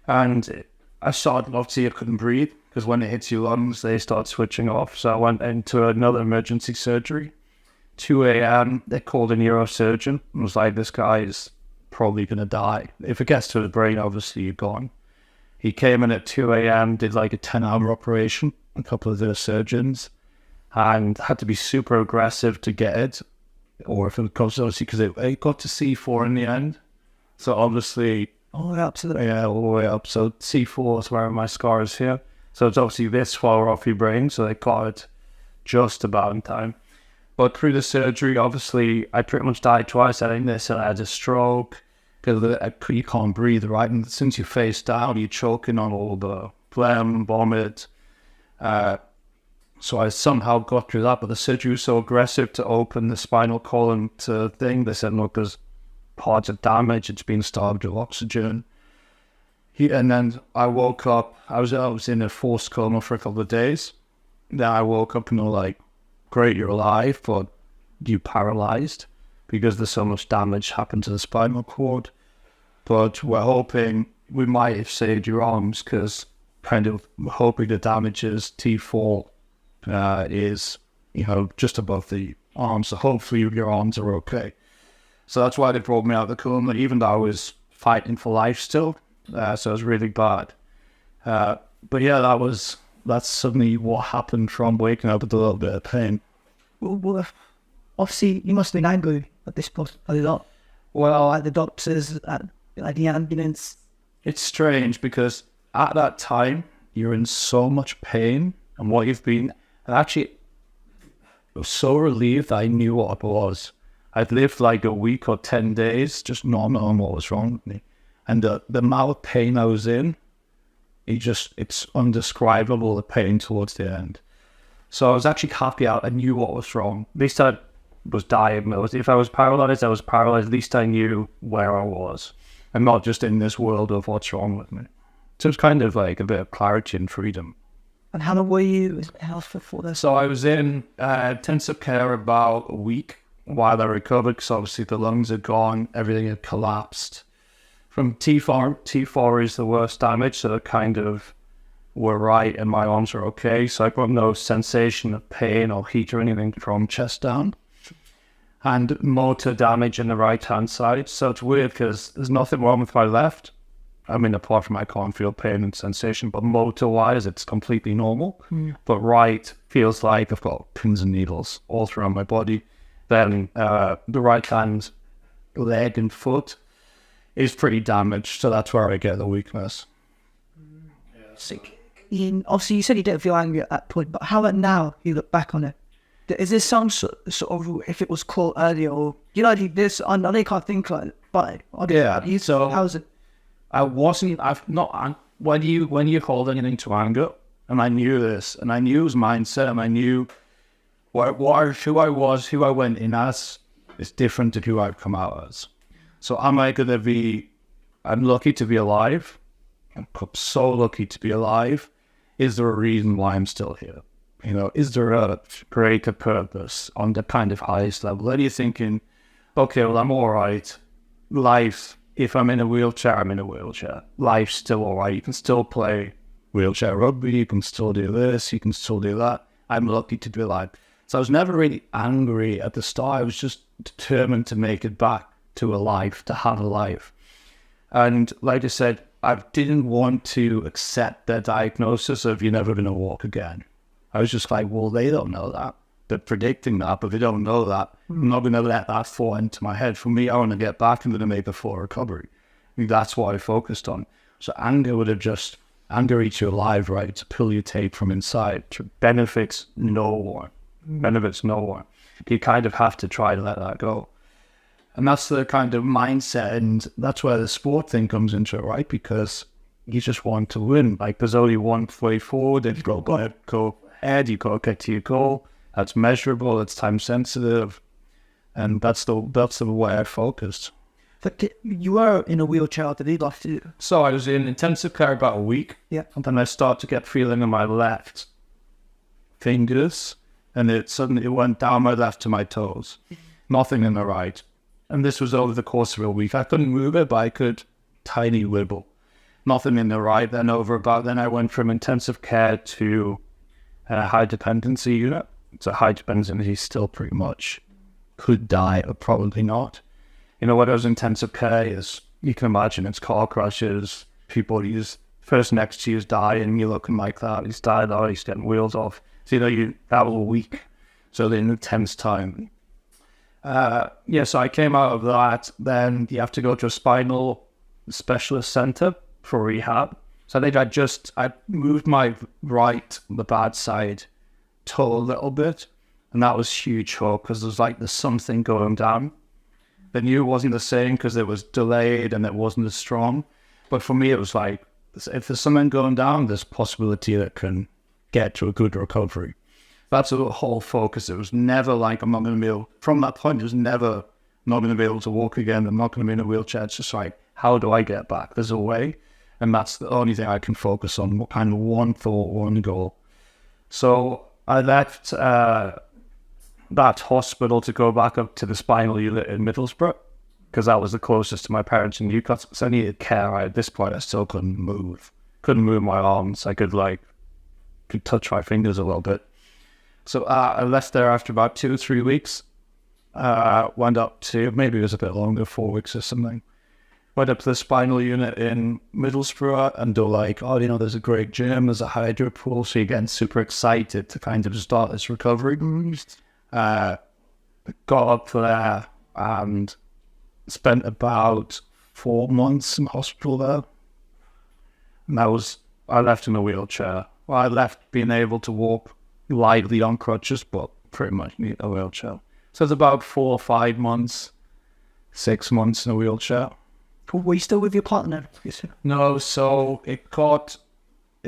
And I started, obviously I couldn't breathe because when it hits your lungs, they start switching off. So I went into another emergency surgery. 2 a.m., they called a neurosurgeon and was like, this guy is probably going to die. If it gets to the brain, obviously you're gone. He came in at 2 a.m., did like a 10-hour operation, a couple of the surgeons, and had to be super aggressive to get it. Or if it comes, obviously, because it got to C4 in the end. So obviously,
all the way up to the...
Yeah, all the way up. So C4 is where my scar is here. So it's obviously this far off your brain, so they got it just about in time. But through the surgery, obviously, I pretty much died twice. I think they said I had a stroke because you can't breathe, right? And since you're face down, you're choking on all the phlegm, vomit. So I somehow got through that, but the surgery was so aggressive to open the spinal column to thing. They said, look, there's parts of damage. It's been starved of oxygen. And then I woke up. I was in a forced coma for a couple of days. Then I woke up and they're like, great, you're alive, but you paralyzed because there's so much damage happened to the spinal cord. But we're hoping we might have saved your arms because kind of hoping the damage is T4 is, just above the arms. So hopefully your arms are okay. So that's why they brought me out of the coma, even though I was fighting for life still. So it was really bad. But yeah, that's suddenly what happened from waking up with a little bit of pain.
Well, obviously, you must have been angry at this point a lot.
Well,
at the doctors, at the ambulance.
It's strange because at that time, you're in so much pain and what you've been. And actually, I was so relieved that I knew what it was. I'd lived like a week or 10 days just not knowing what was wrong with me. And the amount of pain I was in, it's undescribable, the pain towards the end. So I was actually happy I knew what was wrong. At least I was diagnosed. If I was paralyzed, I was paralyzed. At least I knew where I was. And not just in this world of what's wrong with me. So it's kind of like a bit of clarity and freedom.
And how long were you in health for this?
So I was in intensive care about a week while I recovered, because obviously the lungs had gone, everything had collapsed. From T4 is the worst damage, so it kind of were right and my arms were okay. So I got no sensation of pain or heat or anything from chest down. And motor damage in the right-hand side. So it's weird because there's nothing wrong with my left. I mean, apart from I can't feel pain and sensation, but motor-wise, it's completely normal. But right feels like I've got pins and needles all throughout my body. Then the right hand, leg and foot is pretty damaged, so that's where I get the weakness.
Sick. Obviously, you said you didn't feel angry at that point, but how about now you look back on it? Is there some sort of, if it was caught earlier, or, this, I know you can't think like it, but
so
how's it?
When you hold anything to anger, and I knew this, and I knew his mindset, and I knew who I was, who I went in as, is different to who I've come out as. So I'm lucky to be alive. I'm so lucky to be alive. Is there a reason why I'm still here? Is there a greater purpose on the kind of highest level? Then you're thinking, okay, well, I'm all right. life, if I'm in a wheelchair, I'm in a wheelchair. Life's still all right. You can still play wheelchair rugby. You can still do this. You can still do that. I'm lucky to be alive. So I was never really angry at the start. I was just determined to make it back to a life, to have a life. And like I said, I didn't want to accept their diagnosis of you're never going to walk again. I was just like, well, they don't know that. They're predicting that, but they don't know that. I'm not going to let that fall into my head. For me, I want to get back into the make a full recovery. I think that's what I focused on. So anger would have just, anger eats you alive, right? To pull your tape from inside. It benefits no one. Benefits no one. You kind of have to try to let that go. And that's the kind of mindset, and that's where the sport thing comes into it, right? Because you just want to win. Like, there's only one way forward. If you go ahead, you got to get to your goal. That's measurable, it's time sensitive, and that's the way I focused.
But you were in a wheelchair, did you?
So I was in intensive care about a week, and then I started to get feeling in my left fingers, and it suddenly went down my left to my toes. Nothing in the right. And this was over the course of a week. I couldn't move it, but I could tiny wibble. Nothing in the right. Then I went from intensive care to a high dependency unit. So high dependency still pretty much could die, or probably not. You know, what those intensive care is, you can imagine it's car crashes, people first next to you is dying, you're looking like that, he's died out, he's getting wheels off. So, that was a week. So the intense time. So I came out of that. Then you have to go to a spinal specialist center for rehab. So I think I moved my the bad side toe a little bit, and that was huge hope, because there's something going down. They knew it wasn't the same because it was delayed and it wasn't as strong. But for me, it was like, if there's something going down, there's possibility that can get to a good recovery. That's the whole focus. It was never like, I'm not going to be able, from that point, it was never, I'm not going to be able to walk again. I'm not going to be in a wheelchair. It's just like, how do I get back? There's a way. And that's the only thing I can focus on, kind of one thought, one goal. So I left that hospital to go back up to the spinal unit in Middlesbrough, because that was the closest to my parents in Newcastle. So I needed care. At this point, I still couldn't move. Couldn't move my arms. I could touch my fingers a little bit. So I left there after about 2 or 3 weeks. Went up to, maybe it was a bit longer, 4 weeks or something. Went up to the spinal unit in Middlesbrough, and they're like, oh, there's a great gym, there's a hydro pool. So you're getting super excited to kind of start this recovery. Got up there and spent about 4 months in hospital there. And I left in a wheelchair. Well, I left being able to walk lightly on crutches, but pretty much need a wheelchair. So it's about 4 or 5 months, 6 months in a wheelchair.
Were you still with your partner?
No, so it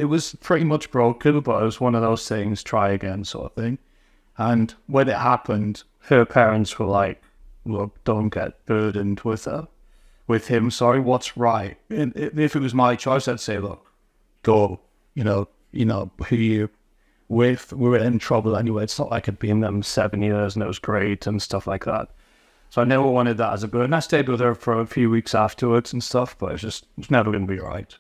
was pretty much broken, but it was one of those things, try again sort of thing. And when it happened, her parents were like, look, don't get burdened with him, what's right? And if it was my choice, I'd say, look, go, who you with, we were in trouble anyway. It's not like I'd been them 7 years and it was great and stuff like that. So I never wanted that as a burden. I stayed with her for a few weeks afterwards and stuff, but it's never going to be right.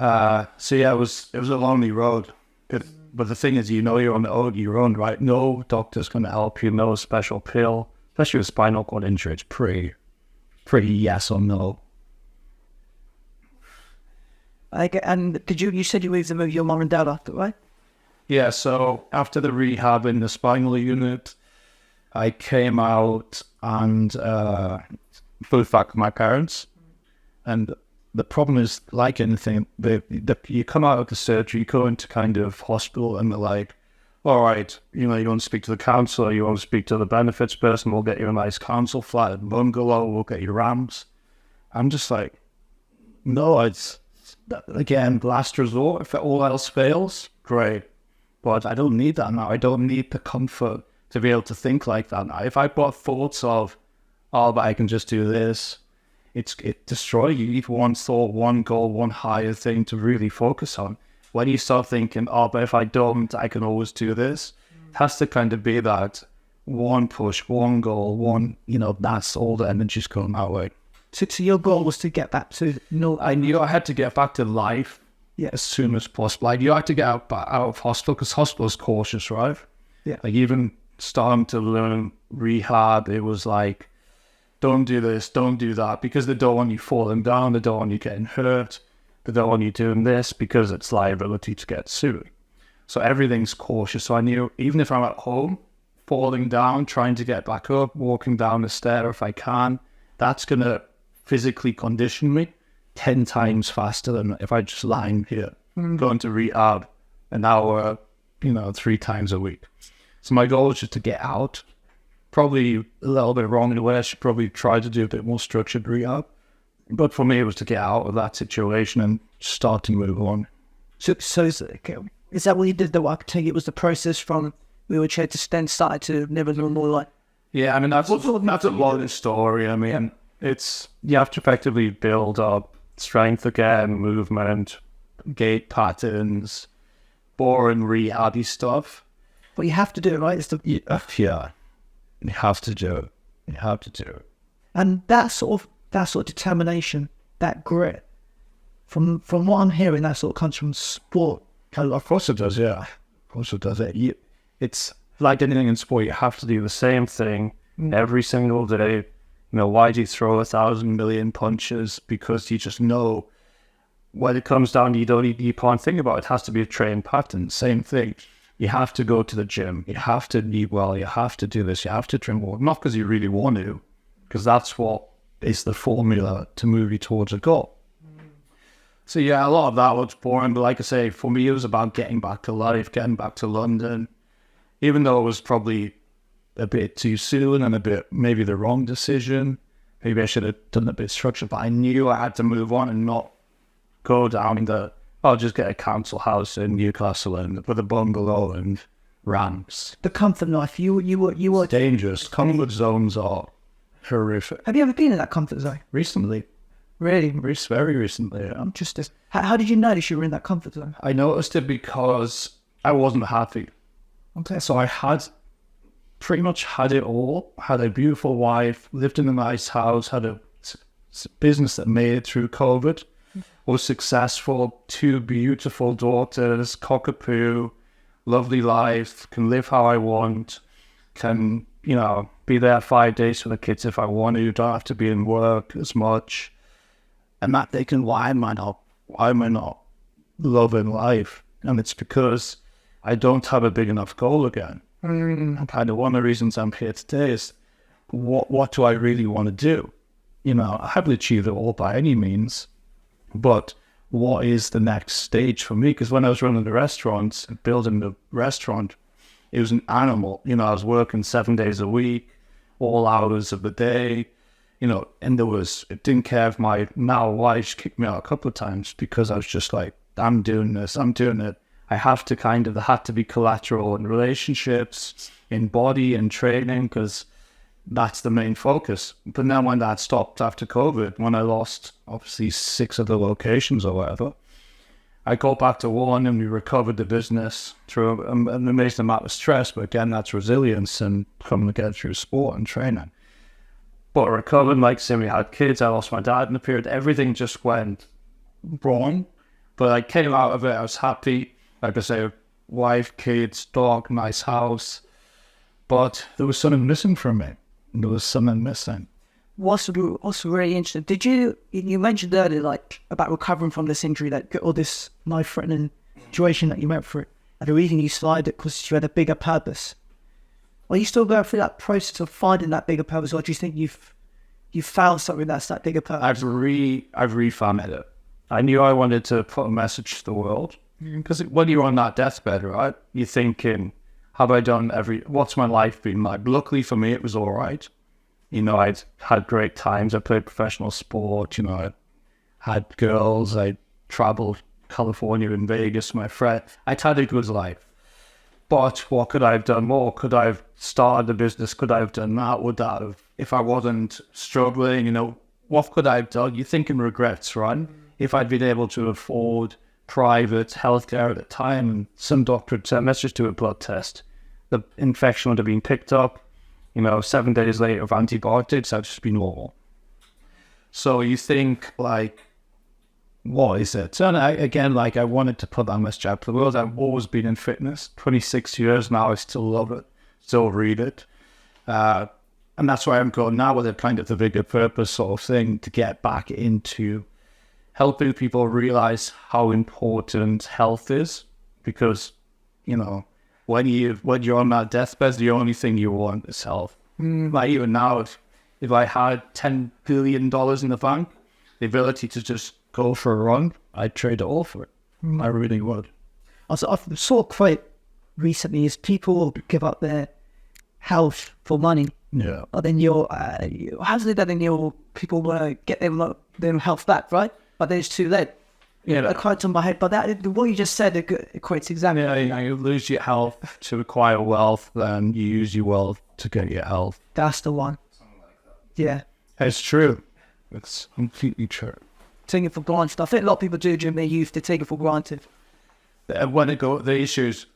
It was a lonely road. But the thing is, you're on your own, right? No doctor's going to help you, no special pill. Especially with spinal cord injury, it's pretty yes or no.
And you said you moved to your mum and dad after, right?
Yeah, so after the rehab in the spinal unit, I came out and moved back with my parents. And the problem is, like anything, you come out of the surgery, you go into kind of hospital, and they're like, all right, you want to speak to the counsellor, you want to speak to the benefits person, we'll get you a nice council flat and bungalow, we'll get you ramps. I'm just like, no, again, last resort. If all else fails, great. But I don't need that now. I don't need the comfort to be able to think like that now. If I brought thoughts of, but I can just do this, it destroys you. You need one thought, one goal, one higher thing to really focus on. When you start thinking, but if I don't, I can always do this, it has to kind of be that one push, one goal, that's all the energy's going that way.
So your goal was to get back to no.
I knew I had to get back to life as soon as possible. I knew I had to get out of hospital because hospital is cautious, right?
Yeah.
Like even starting to learn rehab, it was like, don't do this, don't do that, because they don't want you falling down, they don't want you getting hurt, they don't want you doing this because it's liability to get sued. So everything's cautious. So I knew even if I'm at home, falling down, trying to get back up, walking down the stair if I can, that's going to physically condition me 10 times faster than if I just lying here, going to rehab an hour, 3 times a week. So my goal is just to get out. Probably a little bit wrong in a way. I should probably try to do a bit more structured rehab. But for me, it was to get out of that situation and start to move on.
So is that what you did though? I could take it was the process from wheelchair to then started to never normal life.
Yeah, I mean, that's a long story. I mean, you have to effectively build up strength again, movement, gait patterns, boring rehabby stuff.
But you have to do it, right?
You have to do it. You have to do it.
And that sort of determination, that grit, from what I'm hearing, that sort of comes from sport.
Of course it does, yeah. Of course it does. It's like anything in sport, you have to do the same thing every single day. Why do you throw 1,000 million punches? Because you just know when it comes down, you can't think about it. It has to be a trained pattern. Same thing. You have to go to the gym. You have to eat well. You have to do this. You have to drink water. Not because you really want to, because that's what is the formula to move you towards a goal. So yeah, a lot of that was boring. But like I say, for me, it was about getting back to life, getting back to London. Even though it was probably a bit too soon and a bit maybe the wrong decision. Maybe I should have done a bit structured, but I knew I had to move on and not go down I'll just get a council house in Newcastle and with a bungalow and ramps.
The comfort life, you were
dangerous. Comfort zones are horrific.
Have you ever been in that comfort zone?
Recently.
Really?
Very recently, yeah.
Just how did you notice you were in that comfort zone?
I noticed it because I wasn't happy.
Okay.
So I had pretty much had it all. Had a beautiful wife, lived in a nice house, had a business that made it through COVID, was successful, 2 beautiful daughters, cockapoo, lovely life, can live how I want, can, be there 5 days for the kids if I want to, don't have to be in work as much. And that thinking, why am I not loving life? And it's because I don't have a big enough goal again. And kind of one of the reasons I'm here today is what do I really want to do? I haven't achieved it all by any means, but what is the next stage for me? Because when I was running the restaurants and building the restaurant, it was an animal. I was working 7 days a week, all hours of the day, and it didn't care if my now wife kicked me out a couple of times because I was just like, I'm doing this, I'm doing it. I have to there had to be collateral in relationships, in body and training, because that's the main focus. But then when that stopped after COVID, when I lost obviously 6 of the locations or whatever, I got back to one and we recovered the business through an amazing amount of stress. But again, that's resilience and coming together through sport and training. But I recovered, like say we had kids, I lost my dad in the period, everything just went wrong. But I came out of it, I was happy. Like I say, wife, kids, dog, nice house. But there was something missing from me. There was something missing.
What's really interesting, you mentioned earlier about recovering from this injury, or this life-threatening situation that you went through, and the reason you slide it because you had a bigger purpose. Are you still going through that process of finding that bigger purpose, or do you think you've found something that's that bigger purpose?
I've refound it. I knew I wanted to put a message to the world, because when you're on that deathbed, right, you're thinking, have I done what's my life been like? Luckily for me, it was all right. I'd had great times. I played professional sport. I had girls. I traveled California and Vegas, my friend. I'd had a good life. But what could I have done more? Could I have started a business? Could I have done that? Would that have, if I wasn't struggling, what could I have done? You're thinking regrets, right? If I'd been able to afford private healthcare at the time, and some doctor would say, let's just do a blood test. The infection would have been picked up. 7 days later of antibiotics, I'd just be normal. So you think, like, what is it? And I wanted to put that message out to the world. I've always been in fitness, 26 years now. I still love it, still read it. And that's why I'm going now with a kind of the bigger purpose sort of thing, to get back into helping people realize how important health is. Because, when you're on that deathbed, the only thing you want is health. Like even now, if I had $10 billion in the bank, the ability to just go for a run, I'd trade it all for it. I really would.
Also, I've saw quite recently is people give up their health for money.
Yeah.
But then how's it that then people want to get their health back, right? But then it's too late.
Yeah.
That quite on my head. But what you just said equates exactly.
Yeah, you lose your health to acquire wealth, then you use your wealth to get your health.
That's the one.
Something like that.
Yeah.
It's true. It's completely true.
Taking it for granted. I think a lot of people do during their youth, they take it for granted.
The issues,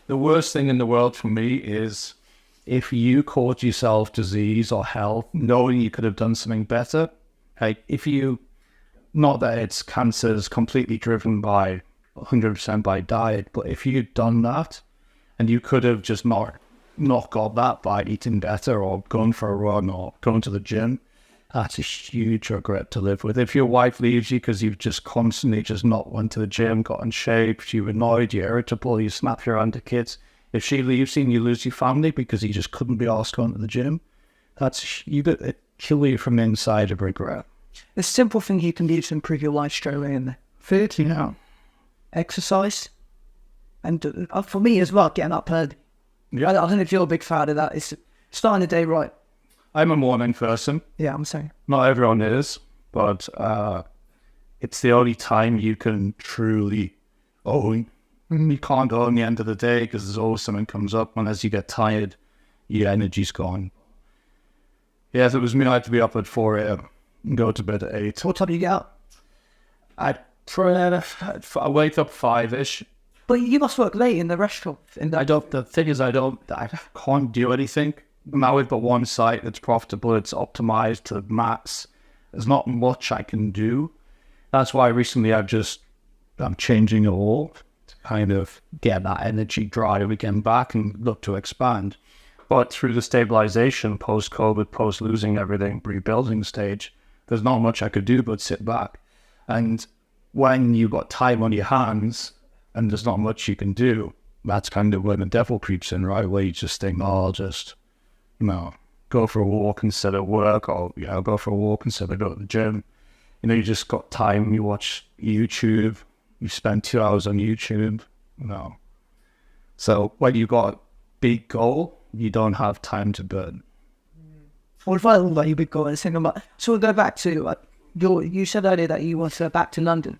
the worst thing in the world for me is if you cause yourself disease or health, knowing you could have done something better. Like not that it's cancer is completely driven by 100% by diet, but if you'd done that and you could have just not got that by eating better or going for a run or going to the gym, that's a huge regret to live with. If your wife leaves you because you've just constantly just not went to the gym, got in shape, you're annoyed, you're irritable, you snap your hand at kids. If she leaves you and you lose your family because you just couldn't be asked going to the gym, it kill you from the inside of regret.
The simple thing you can do to improve your life straight away in there. Food, exercise, and for me as well, getting up early.
Yeah.
I don't know if you're a big fan of that. It's starting the day right.
I'm a morning person.
Yeah, I'm saying.
Not everyone is, but it's the only time you can truly own. You can't own the end of the day because there's always something comes up, and as you get tired, your energy's gone. Yeah, if it was me, I'd be up at 4 a.m. and go to bed at 8.
What time do you get up?
I wake up 5-ish.
But you must work late in the restaurant.
The thing is, I can't do anything. Now we've got one site that's profitable, it's optimized to the max. There's not much I can do. That's why recently I'm changing it all to kind of get that energy drive again back and look to expand. But through the stabilization, post-COVID, post-losing everything, rebuilding stage, there's not much I could do but sit back. And when you've got time on your hands and there's not much you can do, that's kind of when the devil creeps in, right? Where you just think, I'll just, go for a walk instead of work, or, go for a walk instead of go to the gym. You just got time, you watch YouTube, you spend 2 hours on YouTube, So when you've got a big goal, you don't have time to burn.
What if I look like your big goal and think about, so we'll go back to, you said earlier that you want to go back to London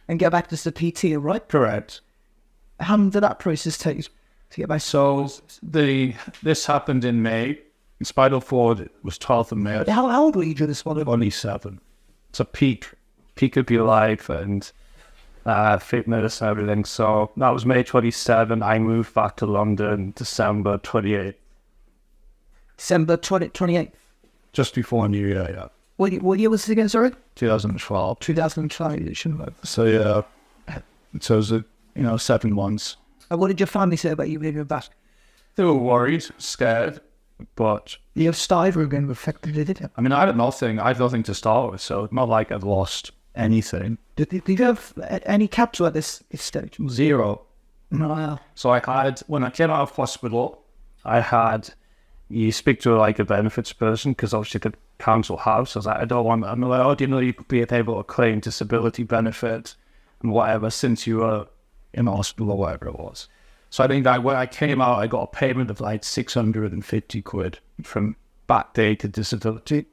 and get back to the PT, right?
Correct.
How long did that process take to get back?
So this happened in May. In Spinal Ford, it was 12th of May.
How old were you during this one?
27. It's a peak of your life and fitness and everything. So that was May 27. I moved back to London December 28th.
December 28th?
Just before New Year, yeah.
What year was it again, sorry?
2012.
2012.
So yeah, so it was 7 months.
And what did your family say about you moving back?
They were worried, scared, but...
Your style again affected, did it?
I mean, I had nothing to start with, so it's not like I've lost anything.
Did you have any capital at this stage?
0.
Wow.
So when I came out of hospital, you speak to like a benefits person, because obviously the council house. I was like, I'm like, do you know you could be able to claim disability benefit and whatever since you were in hospital or whatever it was. So I think that when I came out, I got a payment of like 650 quid from backdated disability.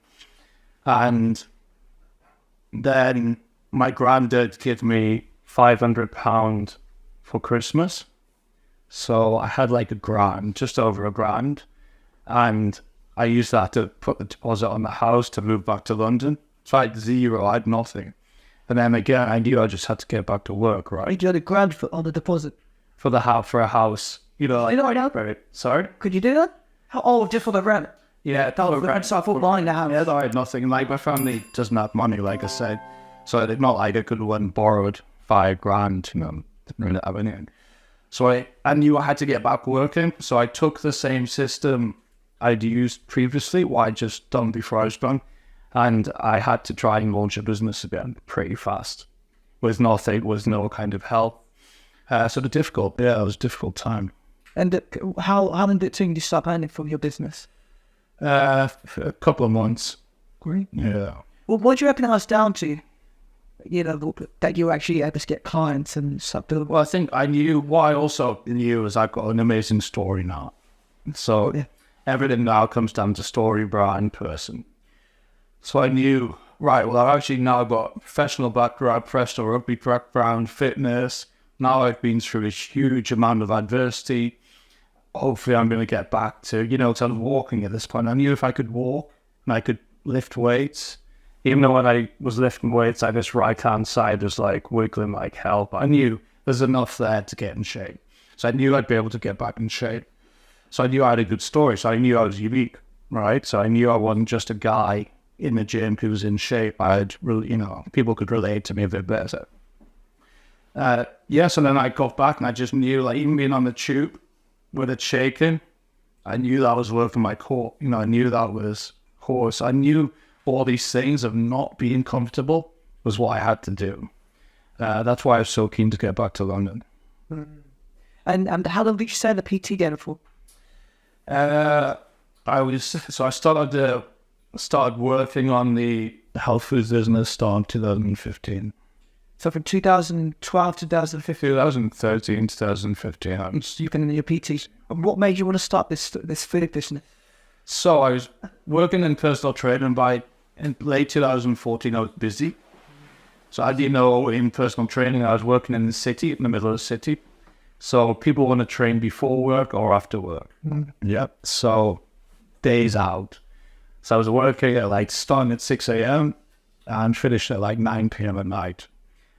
And then my granddad gave me £500 for Christmas. So I had like £1,000, just over £1,000. And I used that to put the deposit on the house to move back to London. So I had 0, I had nothing. And then again, I knew I just had to get back to work, right?
You had £1,000 on the deposit?
For a house, Sorry?
Could you do that? Oh, just for the rent.
Yeah, that was
Rent, so I thought buying the house.
Yeah, I had nothing. Like, my family doesn't have money, like I said. So it's not like I could have went and borrowed $5,000, didn't really have anything. So I knew I had to get back working. So I took the same system I'd used previously, what I'd just done before I was done. And I had to try and launch a business again pretty fast. With nothing, with no kind of help. So it was a difficult time.
And how long did it take you to start earning from your business?
A couple of months.
Great.
Yeah.
Well, what do you reckon I was down to? That you actually able to get clients and stuff.
Well, I think what I also knew is I've got an amazing story now. So everything now comes down to story, brand, person. So I knew, right, well, I've actually now got professional background, professional rugby background, fitness. Now I've been through a huge amount of adversity. Hopefully I'm going to get back to, sort of walking at this point. I knew if I could walk and I could lift weights, even though when I was lifting weights, this right-hand side was like wiggling like hell. But I knew there's enough there to get in shape. So I knew I'd be able to get back in shape. So I knew I had a good story. So I knew I was unique, right? So I knew I wasn't just a guy in the gym who was in shape. People could relate to me a bit better. So then I got back and I just knew, like, even being on the tube with it shaking, I knew that was working my core. I knew that was core. So I knew all these things of not being comfortable was what I had to do. That's why I was so keen to get back to London.
And how long did you stay in the PT again for?
I started working on the health food business starting 2015.
So from 2012 to 2015?
2013, 2015.
You've been in your PT. And what made you want to start this food business?
So I was working in personal training in late 2014, I was busy. So I didn't know in personal training, I was working in the city, in the middle of the city. So people want to train before work or after work. Yep. So days out. So I was working at starting at 6 a.m. and finished at 9 p.m. at night.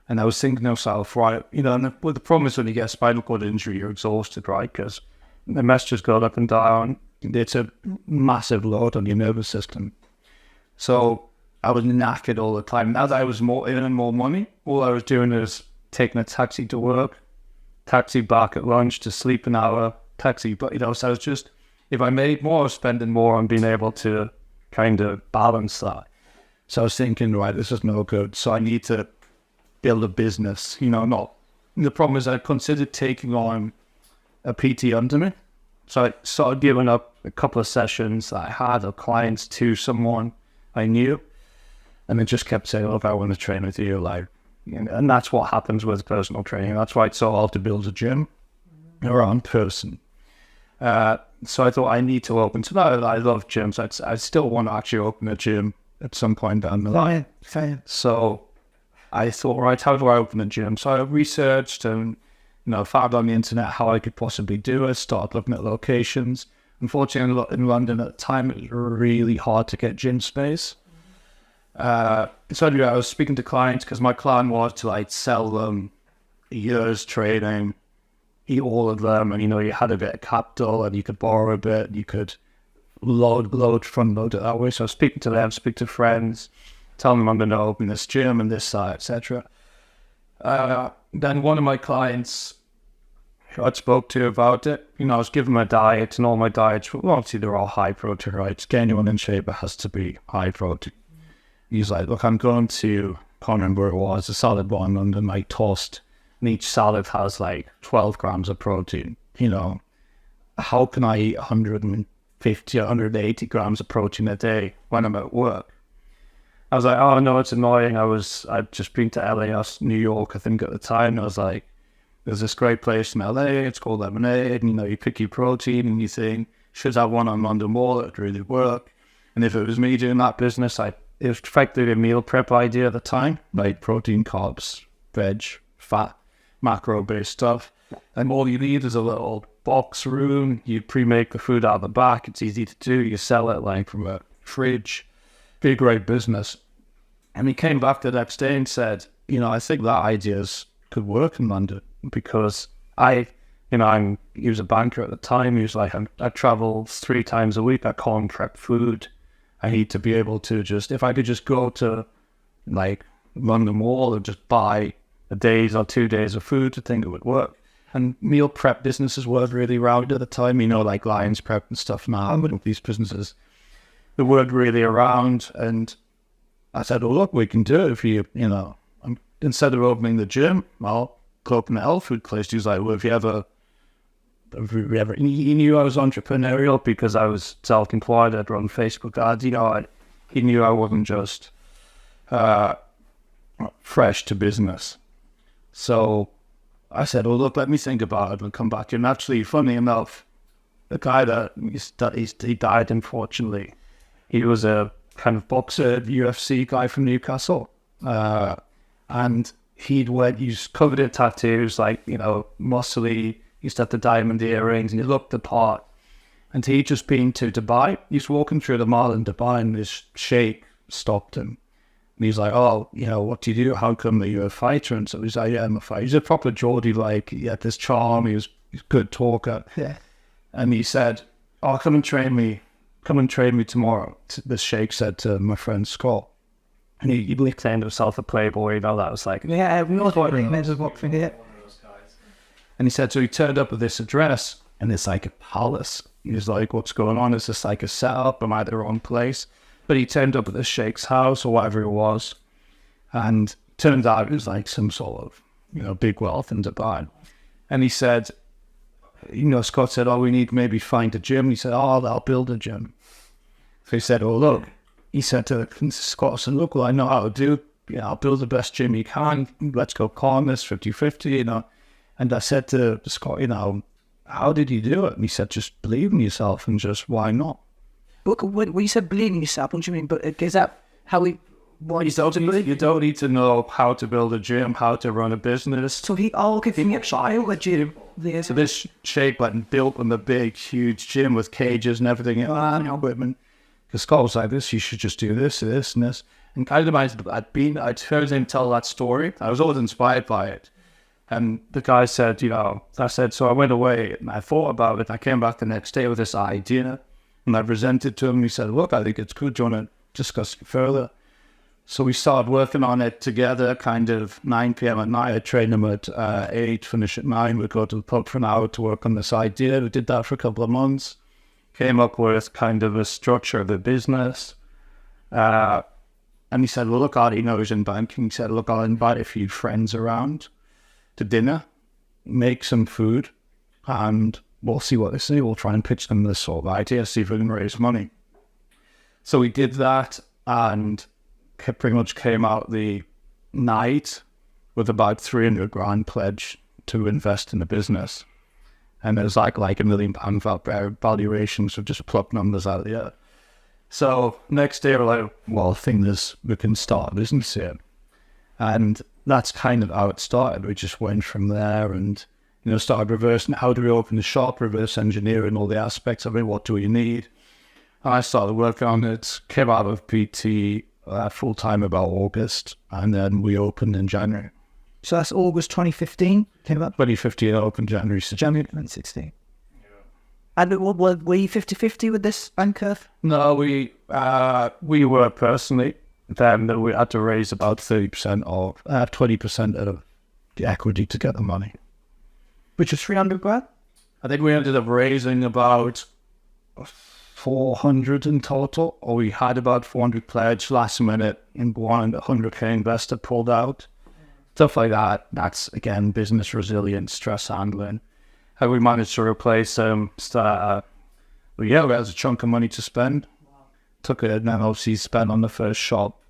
And I was thinking to myself, right, the problem is when you get a spinal cord injury, you're exhausted, right? Because the messages go up and down. It's a massive load on your nervous system. So I was knackered all the time. Now that I was earning more money, all I was doing is taking a taxi to work, taxi back at lunch to sleep an hour, taxi. But, so I was just, if I made more, I was spending more on being able to kind of balance that. So I was thinking, right, this is no good. So I need to build a business, the problem is I considered taking on a PT under me. So I started giving up a couple of sessions that I had of clients to someone I knew. And they just kept saying, look, I want to train with you. And that's what happens with personal training. That's why it's so hard to build a gym around person. So I thought I need to open. So now I love gyms. I still want to actually open a gym at some point down the line. So I thought, right, how do I open a gym? So I researched and, found on the internet how I could possibly do it, started looking at locations. Unfortunately, in London at the time, it was really hard to get gym space. So anyway, I was speaking to clients because my plan was to sell them a year's training, eat all of them, and you had a bit of capital and you could borrow a bit, you could front load it that way. So I was speaking to them, speak to friends, telling them I'm going to open this gym and this site, etc. Then one of my clients who I'd spoke to about it, I was giving my diet, and all my diets, well, obviously they're all high protein, right? To get anyone in shape, it has to be high protein. He's like, look, I'm going to, can't remember where it was, a salad bar in London, toast, and each salad has 12 grams of protein. How can I eat 150, 180 grams of protein a day when I'm at work? I was like, oh no, it's annoying. I'd just been to LA, New York, I think at the time. I was like, there's this great place in LA, it's called Lemonade, and you pick your protein and you think, should have one on London Wall, it'd really work. And if it was me doing that business, it was effectively a meal prep idea at the time, protein, carbs, veg, fat, macro-based stuff. And all you need is a little box room. You pre-make the food out of the back. It's easy to do. You sell it from a fridge. Be a great business. And he came back the next day and said, I think that ideas could work in London because I'm he was a banker at the time. He was like, I travel 3 times a week. I can't prep food. I need to be able to if I could just go to like London Wall and just buy a day's or 2 days of food, I think it would work. And meal prep businesses weren't really around at the time, like Lions Prep and stuff now, but these businesses, they weren't really around. And I said, well, look, we can do it if instead of opening the gym, I'll open a health food place. He was like, well, if you ever, he knew I was entrepreneurial because I was self-employed. I'd run Facebook ads, he knew I wasn't just fresh to business. So I said, well, look, let me think about it and come back to you. And actually, funny enough, the guy he died, unfortunately. He was a kind of boxer, UFC guy from Newcastle. And he was covered in tattoos, like, muscly. He used to have the diamond earrings and he looked the part. And he'd just been to Dubai. He was walking through the mall in Dubai and this sheikh stopped him. And he's like, oh, what do you do? How come that you're a fighter? And so he's like, yeah, I'm a fighter. He's a proper Geordie, like, he had this charm. He's a good talker. Yeah. And he said, oh, come and train me tomorrow. The sheikh said to my friend Scott. And he claimed himself a playboy, that was like...
Yeah, we all thought he was watching it.
And he said, so he turned up at this address, and it's like a palace. He was like, what's going on? Is this like a setup? Am I at the wrong place? But he turned up at the sheikh's house, or whatever it was, and turned out it was like some sort of, big wealth in Dubai. And he said, Scott said, oh, we need to maybe find a gym. He said, oh, I'll build a gym. So he said, oh, look. He said to Scott, I said, look, well, I know how to do, I'll build the best gym you can. Let's go corners, 50-50, And I said to Scott, how did you do it? And he said, just believe in yourself and just, why not?
Look, when you said believe in yourself, what do you mean? But is that how we...
You don't need to know how to build a gym, how to run a business.
So give me a trial a gym.
So this sheikh built on the big, huge gym with cages and everything, equipment. Because Scott was like, you should just do this, this, and this. And kind of I'd heard him tell that story. I was always inspired by it. And the guy said, so I went away and I thought about it. I came back the next day with this idea and I presented to him. He said, look, I think it's good. Do you want to discuss it further? So we started working on it together, kind of 9 p.m. at night. I'd train him at 8, finish at 9. We'd go to the pub for an hour to work on this idea. We did that for a couple of months. Came up with kind of a structure of the business. And he said, well, look, he knows in banking. He said, look, I'll invite a few friends around to dinner, make some food, and we'll see what they say. We'll try and pitch them this sort of idea, see if we can raise money. So we did that, and pretty much came out the night with about 300 grand pledge to invest in the business. And there's like £1 million valuations of just pluck numbers out of the air. So next day we're like, well, I think we can start a business here. And that's kind of how it started. We just went from there and, started reversing. How do we open the shop? Reverse engineering all the aspects of it. What do we need? And I started working on it. Came out of PT full-time about August. And then we opened in January.
So that's August 2015? Came up?
2015, I opened January 16.
January 2016. Yeah. And were you 50-50 with this banker?
No, we were personally. Then we had to raise about 30% or 20% of the equity to get the money.
Which is 300 grand?
I think we ended up raising about 400 in total, or we had about 400 pledged last minute, and 100k investor pulled out. Stuff like that. That's, again, business resilience, stress handling. How we managed to replace we had a chunk of money to spend. Took it and then obviously spent on the first shop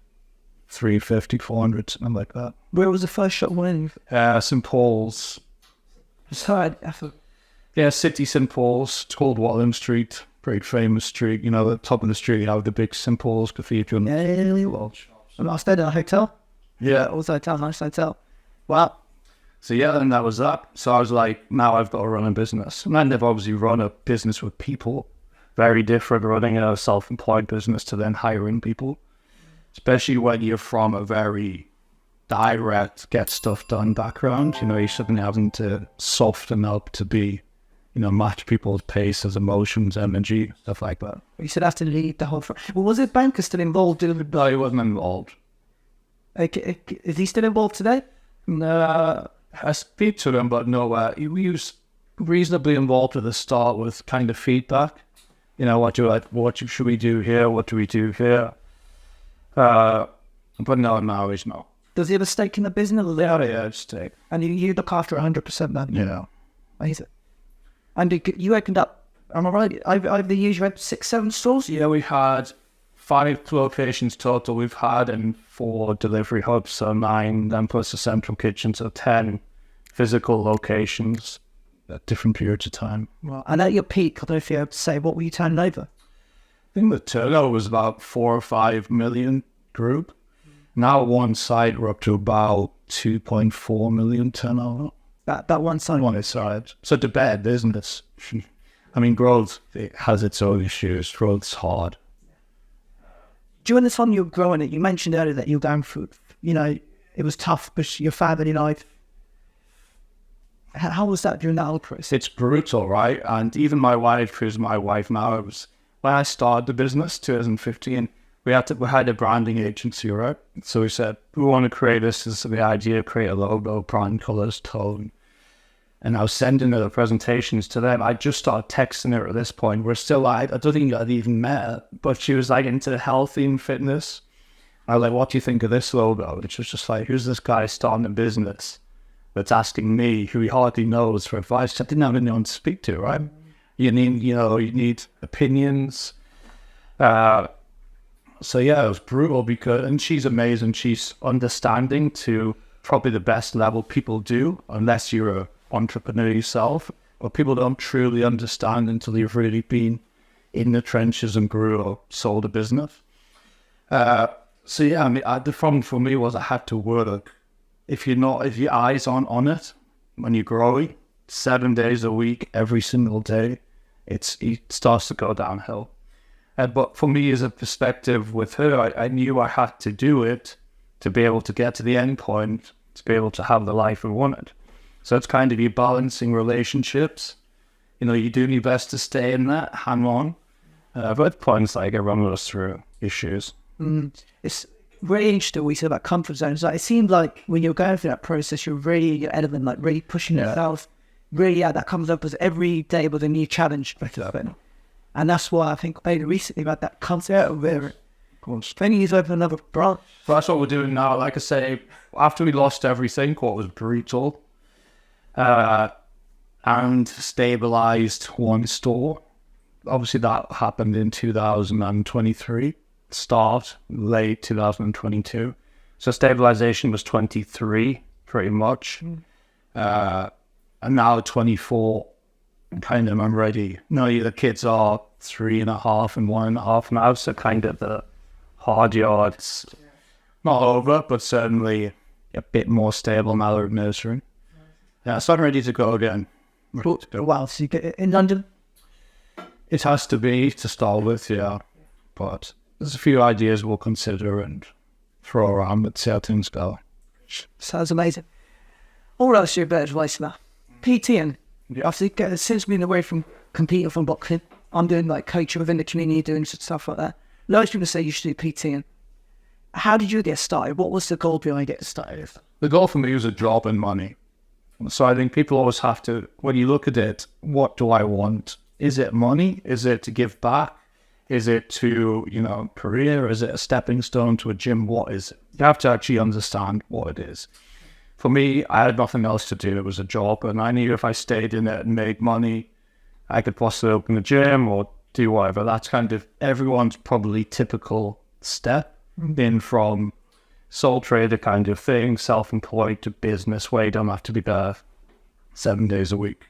350, 400, something like that.
Where was the first shop when?
St. Paul's.
Sorry,
City St. Paul's. It's called Waltham Street. Very famous street. The top of the street, you have the big St. Paul's Cathedral.
And I stayed at a hotel.
Yeah.
It was a hotel, nice hotel. Wow.
So and that was that. So I was like, now I've got to run a business. And I've obviously run a business with people. Very different running a self-employed business to then hiring people, especially when you're from a very direct, get stuff done background. You're suddenly having to soften up to be match people's paces, emotions, energy, stuff like that.
You said have to lead the whole thing. Well, was it banker still involved in it?
No, he wasn't involved.
Is he still involved today?
No, I speak to him, but no, he was reasonably involved at the start with kind of feedback. What should we do here? What do we do here? But no, he's not.
Does he have a stake in the business?
Yeah, stake.
And you look after 100% then?
Yeah.
Amazing. And you opened up, am I right? Over the years you had 6-7 stores?
Yeah, we had 5 locations total. We've had in 4 delivery hubs, so 9, then plus a central kitchen, so 10 physical locations at different periods of time.
Well, and at your peak, I don't know if you have to say, what were you turning over?
I think the turnover was about 4 or 5 million group. Now one side we're up to about 2.4 million turnover.
That one side?
One side. So to bed, isn't it? I mean, growth, it has its own issues. Growth's hard.
During the time you were growing it, you mentioned earlier that you were going through, it was tough, but your family life. How was that during that whole process?
It's brutal, right? And even my wife, who's my wife now, when I started the business, 2015, we had a branding agency, right? So we said, we want to create this is the idea, create a logo, brand colors, tone. And I was sending her the presentations to them. I just started texting her at this point. We're still I don't think I'd even met her, but she was like into healthy and fitness. I was like, what do you think of this logo? Which was just like, who's this guy starting a business that's asking me, who he hardly knows, for advice? I didn't have anyone to speak to, right? You need opinions. So yeah, it was brutal and she's amazing. She's understanding to probably the best level people do, unless you're an entrepreneur yourself. But people don't truly understand until you've really been in the trenches and grew or sold a business. So yeah, I mean, the problem for me was I had to work. If your eyes aren't on it when you're growing, 7 days a week, every single day, it starts to go downhill. But for me, as a perspective with her, I knew I had to do it to be able to get to the end point, to be able to have the life we wanted. So it's kind of you balancing relationships. You do your best to stay in that, hang on. But at points, like everyone goes through issues.
It's really interesting what you said about comfort zones. Like, it seemed like when you're going through that process, you're really in your element, like really pushing yourself. Really, that comes up as every day with a new challenge. And that's why I think maybe recently about that concept of where Penny is open another branch.
So that's what we're doing now. Like I say, after we lost everything, what was brutal, and stabilized one store. Obviously that happened in 2023, start late 2022. So stabilization was 23 pretty much. And now 24. Kind of, I'm ready. No, the kids are 3.5 and 1.5 now, so kind of the hard yards not over, but certainly a bit more stable now they're in nursery. Yeah, so I'm ready to go again.
Wow, so you get in London?
It has to be to start with, yeah. But there's a few ideas we'll consider and throw around, but see how things go.
Sounds amazing. All else you're better advice now. PTing.
Yeah.
After since being away from competing from boxing, I'm doing like coaching within the community, doing stuff like that. Loads of people say you should do PTing. How did you get started? What was the goal behind getting started?
The goal for me was a job and money. So I think people always have to, when you look at it, what do I want? Is it money? Is it to give back? Is it to, career? Is it a stepping stone to a gym? What is it? You have to actually understand what it is. For me, I had nothing else to do. It was a job, and I knew if I stayed in it and made money, I could possibly open a gym or do whatever. That's kind of everyone's probably typical step in from sole trader kind of thing, self-employed to business where you don't have to be there 7 days a week.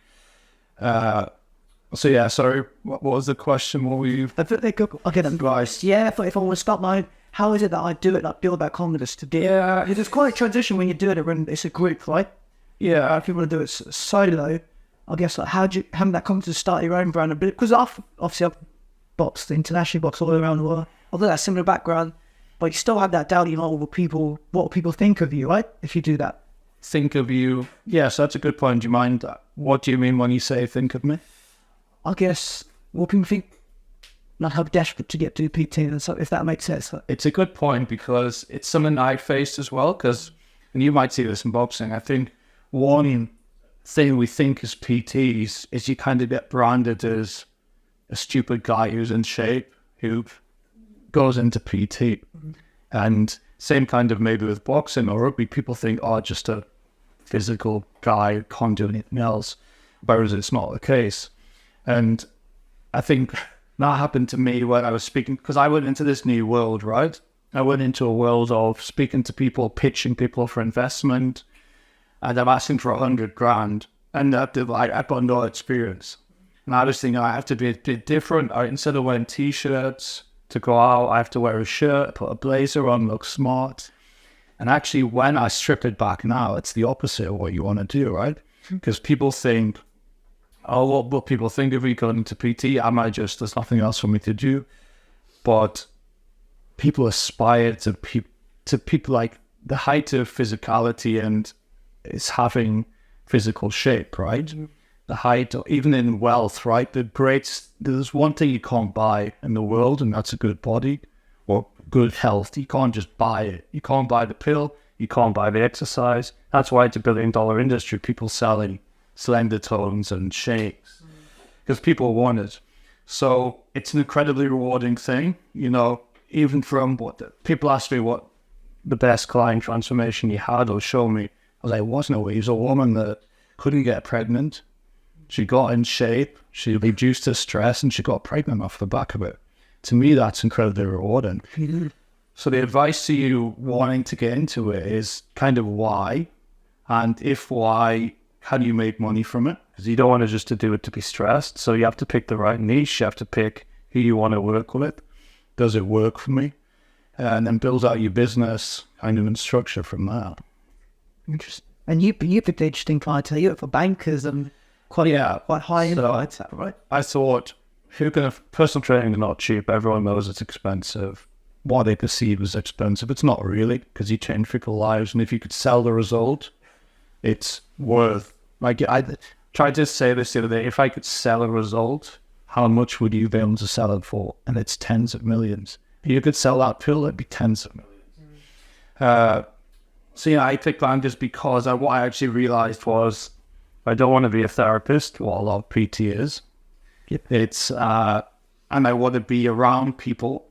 So yeah, sorry, what was the question? What were you?
I'll get advice. Yeah, if I want to start my, how is it that I do it, like build that confidence to do it? Yeah. It's quite a transition when you do it when it's a group, right? Yeah. If you want to do it solo, I guess like how do you have that confidence to start your own brand? Because obviously I've boxed, internationally boxed all around the world. I've got that similar background, but you still have that doubt, what will people think of you, right? If you do that.
think of you? Yes, that's a good point. Do you mind? What do you mean when you say think of me?
I guess what people think, not how desperate to get to PT, and so if that makes sense.
It's a good point because it's something I faced as well. And you might see this in boxing. I think one thing we think as PTs is you kind of get branded as a stupid guy who's in shape, who goes into PT. And same kind of maybe with boxing or rugby, people think, oh, just a physical guy, can't do anything else, whereas it's not the case. And I think that happened to me when I was speaking, because I went into this new world, right? I went into a world of speaking to people, pitching people for investment, and I'm asking for 100 grand, and I've got no experience. And I was thinking I have to be a bit different. Instead of wearing t-shirts to go out, I have to wear a shirt, put a blazer on, look smart. And actually, when I strip it back now, it's the opposite of what you want to do, right? Because people think, oh, what will people think of me going to PT? There's nothing else for me to do. But people aspire to people like the height of physicality and is having physical shape, right? The height, even in wealth, right? There's one thing you can't buy in the world, and that's a good body or good health. You can't just buy it. You can't buy the pill. You can't buy the exercise. That's why it's $1 billion industry. People selling slender tones and shakes because people want it. So it's an incredibly rewarding thing, even from people ask me what the best client transformation you had or show me. I was like, wasn't it? He was a woman that couldn't get pregnant. She got in shape, she reduced her stress, and she got pregnant off the back of it. To me, that's incredibly rewarding. So the advice to you wanting to get into it is kind of why, and if why, how do you make money from it? Because you don't want to just to do it to be stressed. So you have to pick the right niche. You have to pick who you want to work with. Does it work for me? And then build out your business kind of in structure from that.
Interesting. And you picked interesting clientele. You work for bankers and quite high end clientele, right?
I thought, personal training is not cheap. Everyone knows it's expensive. What they perceive as expensive, it's not really, because you change people's lives. And if you could sell the result, it's worth. Like I tried to say this the other day, if I could sell a result, how much would you be able to sell it for? And it's tens of millions. If you could sell that pill, it'd be tens of millions. So I picked that just because what I actually realized was I don't want to be a therapist, what a lot of PT is.
Yep.
It's and I want to be around people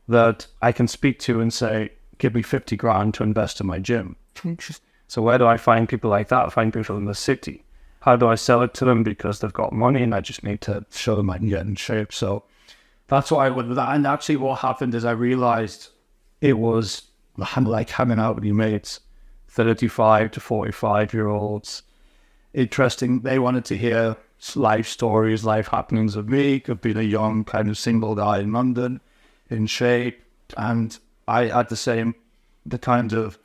that I can speak to and say, give me 50 grand to invest in my gym.
Interesting.
So where do I find people like that? I find people in the city. How do I sell it to them? Because they've got money and I just need to show them I can get in shape. So that's what I would do that. And actually what happened is I realized it was like hanging out with your mates, 35 to 45-year-olds. Interesting. They wanted to hear life stories, life happenings of me. Could be a young kind of single guy in London, in shape. And I had the kind of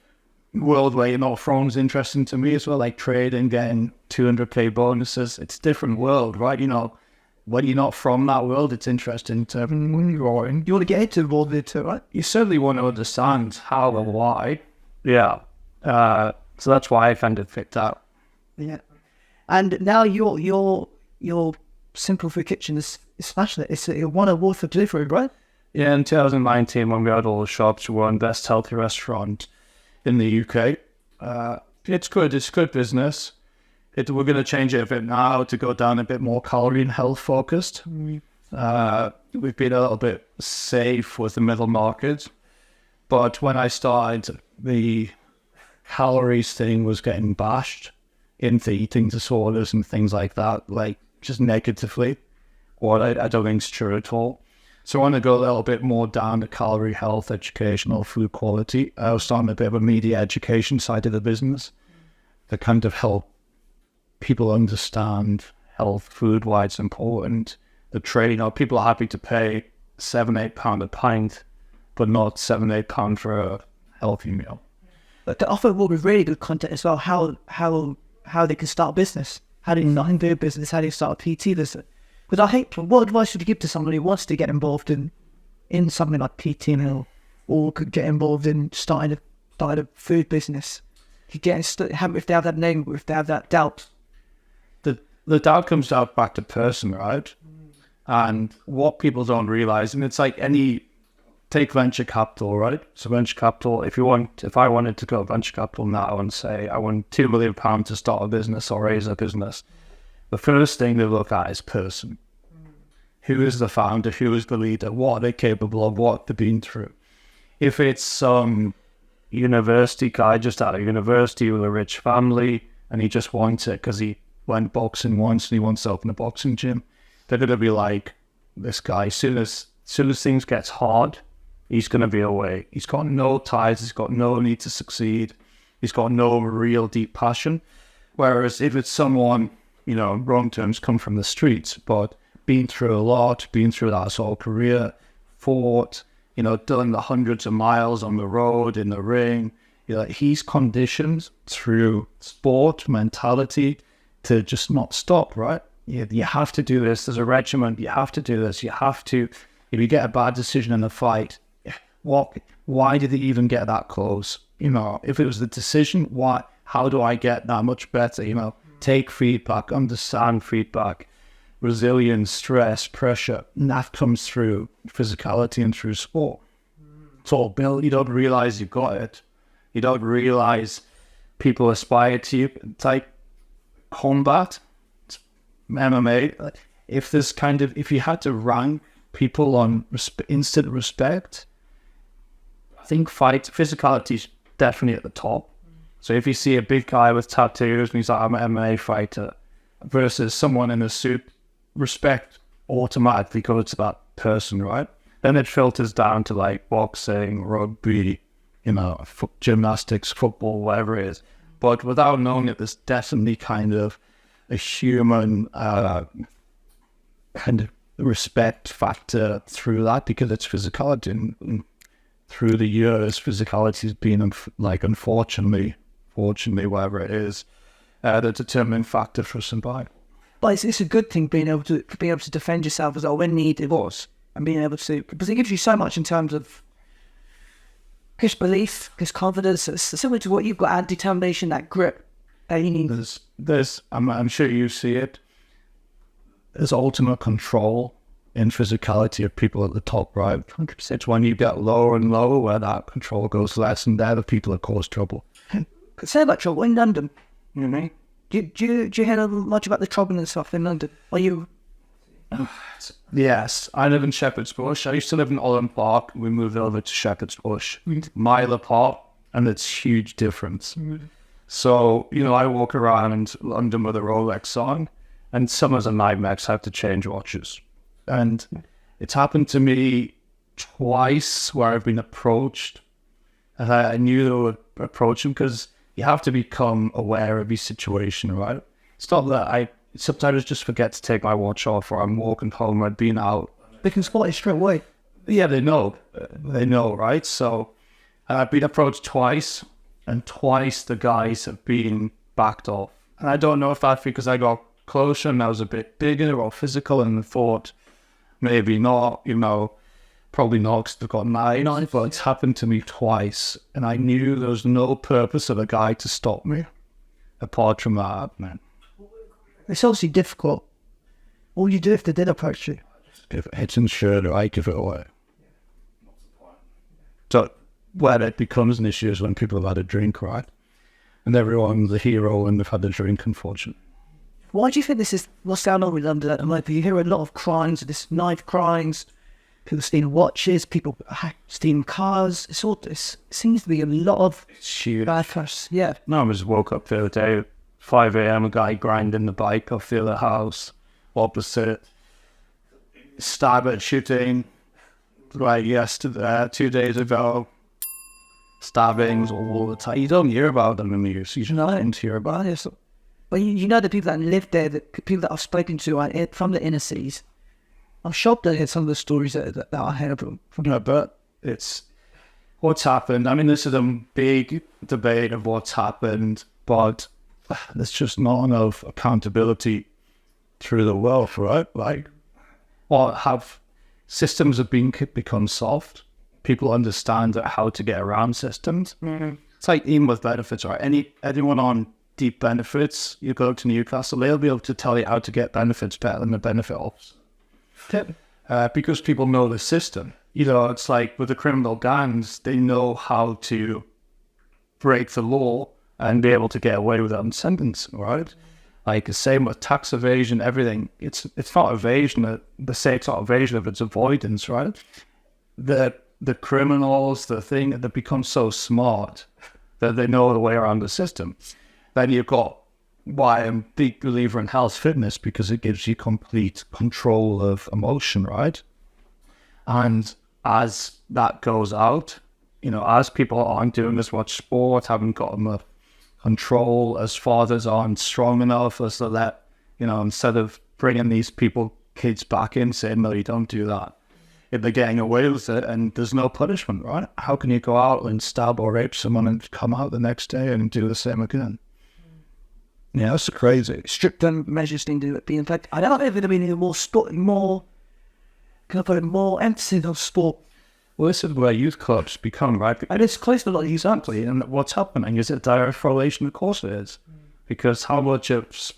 world where, phone's interesting to me as well, like trading, getting 200k bonuses. It's a different world, right? When you're not from that world, it's interesting to when you're in.
You want to get into the world there too, right?
You certainly want to understand how and why. Yeah. So that's why I kind of picked out.
Yeah. And now your Simple Food Kitchen is smashing it. It won an award for delivery, right?
Yeah, in 2019, when we had all the shops, we won Best Healthy Restaurant in the UK. It's good. It's good business. We're going to change it a bit now to go down a bit more calorie and health focused. We've been a little bit safe with the middle market. But when I started, the calories thing was getting bashed into eating disorders and things like that, like just negatively. Or I don't think it's true at all. So I want to go a little bit more down the calorie health, educational, food quality. I was starting a bit of a media education side of the business to kind of help people understand health, food, why it's important. The trade, people are happy to pay £7-8 a pint, but not £7-8 for a healthy meal.
But to offer will be really good content as well. How they can start a business. How do you not do a business? How do you start a PT business? Because I think, what advice would you give to somebody who wants to get involved in something like PT or could get involved in starting a food business? if they have that name, if they have that doubt?
The doubt comes out back to person, right? And what people don't realize, and it's like take venture capital, right? So venture capital, if I wanted to go venture capital now and say I want £2 million to start a business or raise a business, the first thing they look at is person. Who is the founder? Who is the leader? What are they capable of? What they've been through? If it's some university guy just out of university with a rich family and he just wants it because he went boxing once and he wants to open a boxing gym, they're going to be like, this guy, as soon as things gets hard, he's going to be away. He's got no ties. He's got no need to succeed. He's got no real deep passion. Whereas if it's someone, in wrong terms, come from the streets, but been through a lot, been through that whole career, fought, done the hundreds of miles on the road, in the ring, he's conditioned through sport, mentality, to just not stop, right? You have to do this. There's a regiment. You have to do this. You have to, if you get a bad decision in a fight, why did they even get that close? If it was the decision, how do I get that much better? Take feedback, understand feedback, resilience, stress, pressure, and that comes through physicality and through sport. It's all built. You don't realize you've got it. You don't realize people aspire to you. It's like combat, it's MMA. If you had to rank people on instant respect, I think physicality is definitely at the top. So if you see a big guy with tattoos and he's like, I'm an MMA fighter, versus someone in a suit, respect automatically goes to that person, right? Then it filters down to like boxing, rugby, gymnastics, football, whatever it is. But without knowing it, there's definitely kind of a human kind of respect factor through that, because it's physicality. And through the years, physicality has been, unfortunately, whatever it is, the determining factor for survival.
But it's a good thing being able to defend yourself as well when needed, and being able to, because it gives you so much in terms of his belief, his confidence. It's similar to what you've got, and determination, that grip that you need.
I'm sure you see it. There's ultimate control in physicality of people at the top, right? 100%. It's when you get lower and lower where that control goes less, and they're the people that cause trouble.
Say about trouble in London. You know what I mean? Do you hear much about the trouble and stuff in London? Are you?
Yes, I live in Shepherd's Bush. I used to live in Holland Park. We moved over to Shepherd's Bush, mile apart, and it's huge difference. So, I walk around London with a Rolex on, and summers and nightmares have to change watches. And it's happened to me twice where I've been approached, and I knew they would approach them, because you have to become aware of your situation, right? It's not that I sometimes just forget to take my watch off, or I'm walking home, or I've been out.
They can spot it straight away.
Yeah, they know, right? So I've been approached twice, and twice the guys have been backed off. And I don't know if that's because I got closer and I was a bit bigger or physical, and thought maybe not, probably not, because they've got knives, but it's happened to me twice, and I knew there was no purpose of a guy to stop me, apart from that, man.
It's obviously difficult. What would you do if they did approach you?
If it's insured, I give it away. So where it becomes an issue is when people have had a drink, right? And everyone's a hero when they've had a drink, unfortunately.
Why do you think this is what's going on with London at the moment? You hear a lot of crimes, this knife crimes, people stealing watches, people stealing cars. It seems to be a lot of bad press. Yeah.
No, I just woke up the other day, 5 a.m, a guy grinding the bike off the other house, opposite. Starboard shooting, right, yesterday, 2 days ago. Stabbings all the time. You don't hear about them in the news. You don't hear about it.
But you know the people that live there, the people that I've spoken to are from the inner cities. I'm shocked to hear some of the stories that I heard from.
But it's what's happened. I mean, this is a big debate of what's happened, but there's just not enough accountability through the wealth, right? Systems have become soft. People understand how to get around systems. It's like even with benefits, right? Anyone on deep benefits, you go to Newcastle, they'll be able to tell you how to get benefits better than the benefit officer. Because people know the system. You know, it's like with the criminal gangs, they know how to break the law and be able to get away with it on sentencing, right? Like the same with tax evasion, everything. It's not evasion. They say it's not evasion if it's avoidance, right? The criminals, they become so smart that they know the way around the system. Then you've got why I'm a big believer in health fitness, because it gives you complete control of emotion, right? And as that goes out, you know, as people aren't doing as much sport, haven't got enough control, as fathers aren't strong enough, as to let, you know, instead of bringing these kids back in, saying, no, you don't do that, if they're getting away with it and there's no punishment, right? How can you go out and stab or rape someone and come out the next day and do the same again? Yeah, that's crazy.
Stricter measures need to be in fact. I don't know if it'll be more sport, more emphasis on sport.
Well, this is where youth clubs become, right?
And it's close to a lot of youth.
Exactly. And what's happening is a direct correlation, of course it is. Because how much of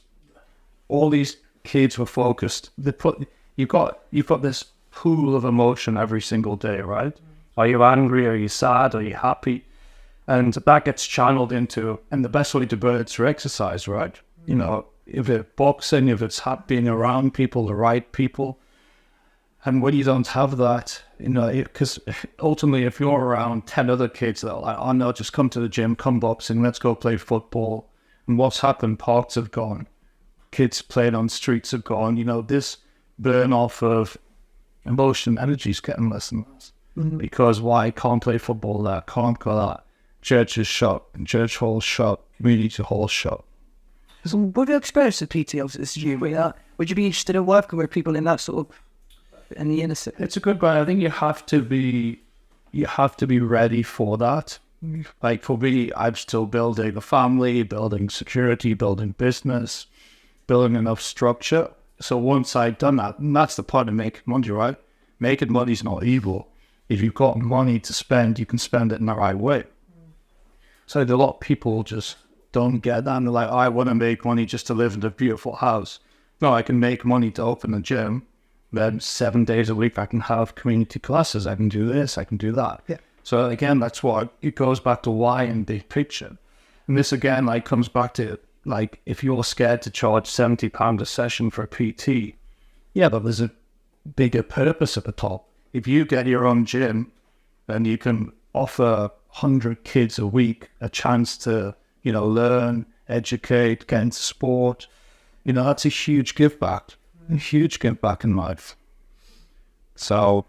all these kids were focused, you've got this pool of emotion every single day, right? Are you angry? Are you sad? Are you happy? And that gets channeled into, and the best way to burn it is through exercise, right? You know, if it's boxing, if it's being around people, the right people. And when you don't have that, you know, because ultimately if you're around 10 other kids that are like, oh no, just come to the gym, come boxing, let's go play football. And what's happened, parks have gone. Kids playing on streets have gone. You know, this burn off of emotion, energy is getting less and less. Because why? Can't play football there, can't go that. Church is shut, church hall shut, community hall shut.
So what have you experienced with PT as you? Would you be interested in working with people in that sort of, in the innocent?
It's a good one. I think you have to be ready for that. Like for me, I'm still building a family, building security, building business, building enough structure. So once I've done that, and that's the point of making money, right? Making money is not evil. If you've got money to spend, you can spend it in the right way. So a lot of people just don't get that. And they're like, I want to make money just to live in a beautiful house. No, I can make money to open a gym. Then 7 days a week, I can have community classes. I can do this, I can do that.
Yeah.
So again, that's what it goes back to why and big picture. And this again, like comes back to like, if you're scared to charge £70 a session for a PT, yeah, but there's a bigger purpose at the top. If you get your own gym, then you can offer 100 kids a week a chance to, you know, learn, educate, get into sport. You know, that's a huge give back in life. So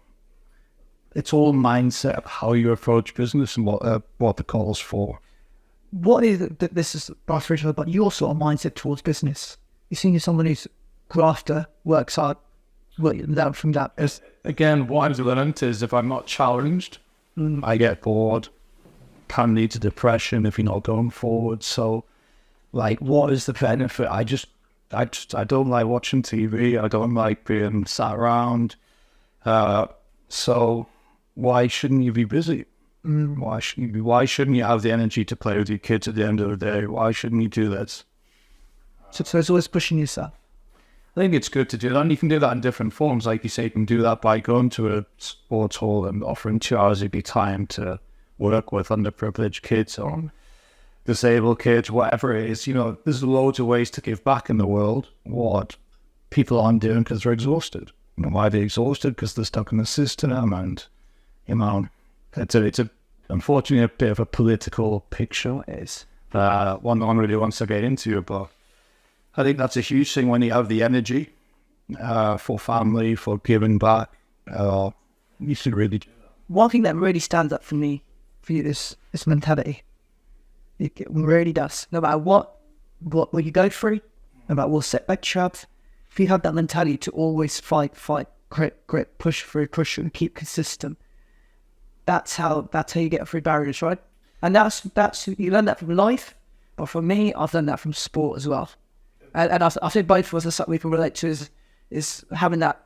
it's all mindset of how you approach business and what the call's for.
What is it that this is about your sort of mindset towards business? You seem as someone who's grafter, works hard, learn from that.
Again, what I've learned is if I'm not challenged, I get bored, can lead to depression if you're not going forward. So, like, what is the benefit? I don't like watching TV. I don't like being sat around. So why shouldn't you be busy? Why shouldn't you have the energy to play with your kids at the end of the day? Why shouldn't you do this?
So it's always pushing yourself.
I think it's good to do that. And you can do that in different forms. Like you say, you can do that by going to a sports hall and offering 2 hours of your time to work with underprivileged kids or disabled kids, whatever it is. You know, there's loads of ways to give back in the world. What people aren't doing because they're exhausted. You know, why they're exhausted? Because they're stuck in the system. And, you know, it's unfortunately a bit of a political picture. It's one no one really wants to get into, but I think that's a huge thing when you have the energy for family, for giving back. You should really do that.
One thing that really stands up for me, for you, is mentality. It really does. No matter what you go through, no matter what setback you have, if you have that mentality to always fight, grit, push through, and keep consistent, that's how you get through barriers, right? And that's you learn that from life, but for me, I've learned that from sport as well. And I think both of us are something we can relate to is having that.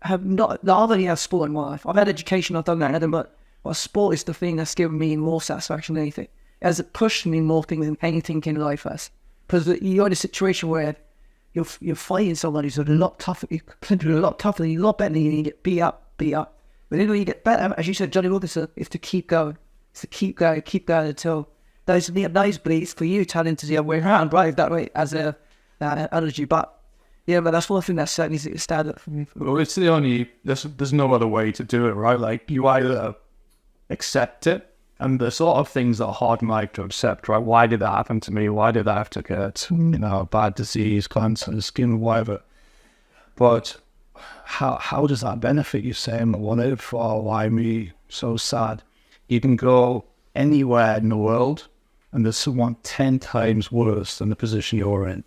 I've only had sport in my life. I've had education, I've done that, but sport is the thing that's given me more satisfaction than anything. has pushed me more things than anything in life has. Because you're in a situation where you're fighting someone who's a lot tougher, a lot tougher than you, a lot better than you, and you get beat up. But then when you get better, as you said, Jonny Wilkinson, is to keep going. It's to keep going until those nosebleeds for you turn into the other way around, right? That way as a energy. But yeah, but that's one thing that certainly is a standard for me.
Well, it's the only, there's no other way to do it, right? Like, you either accept it, and the sort of things that are hard like to accept, right? Why did that happen to me? Why did I have to get, a bad disease, cancer, skin, whatever? But how does that benefit you, saying, what if, for why me, so sad? You can go anywhere in the world, and there's someone 10 times worse than the position you're in.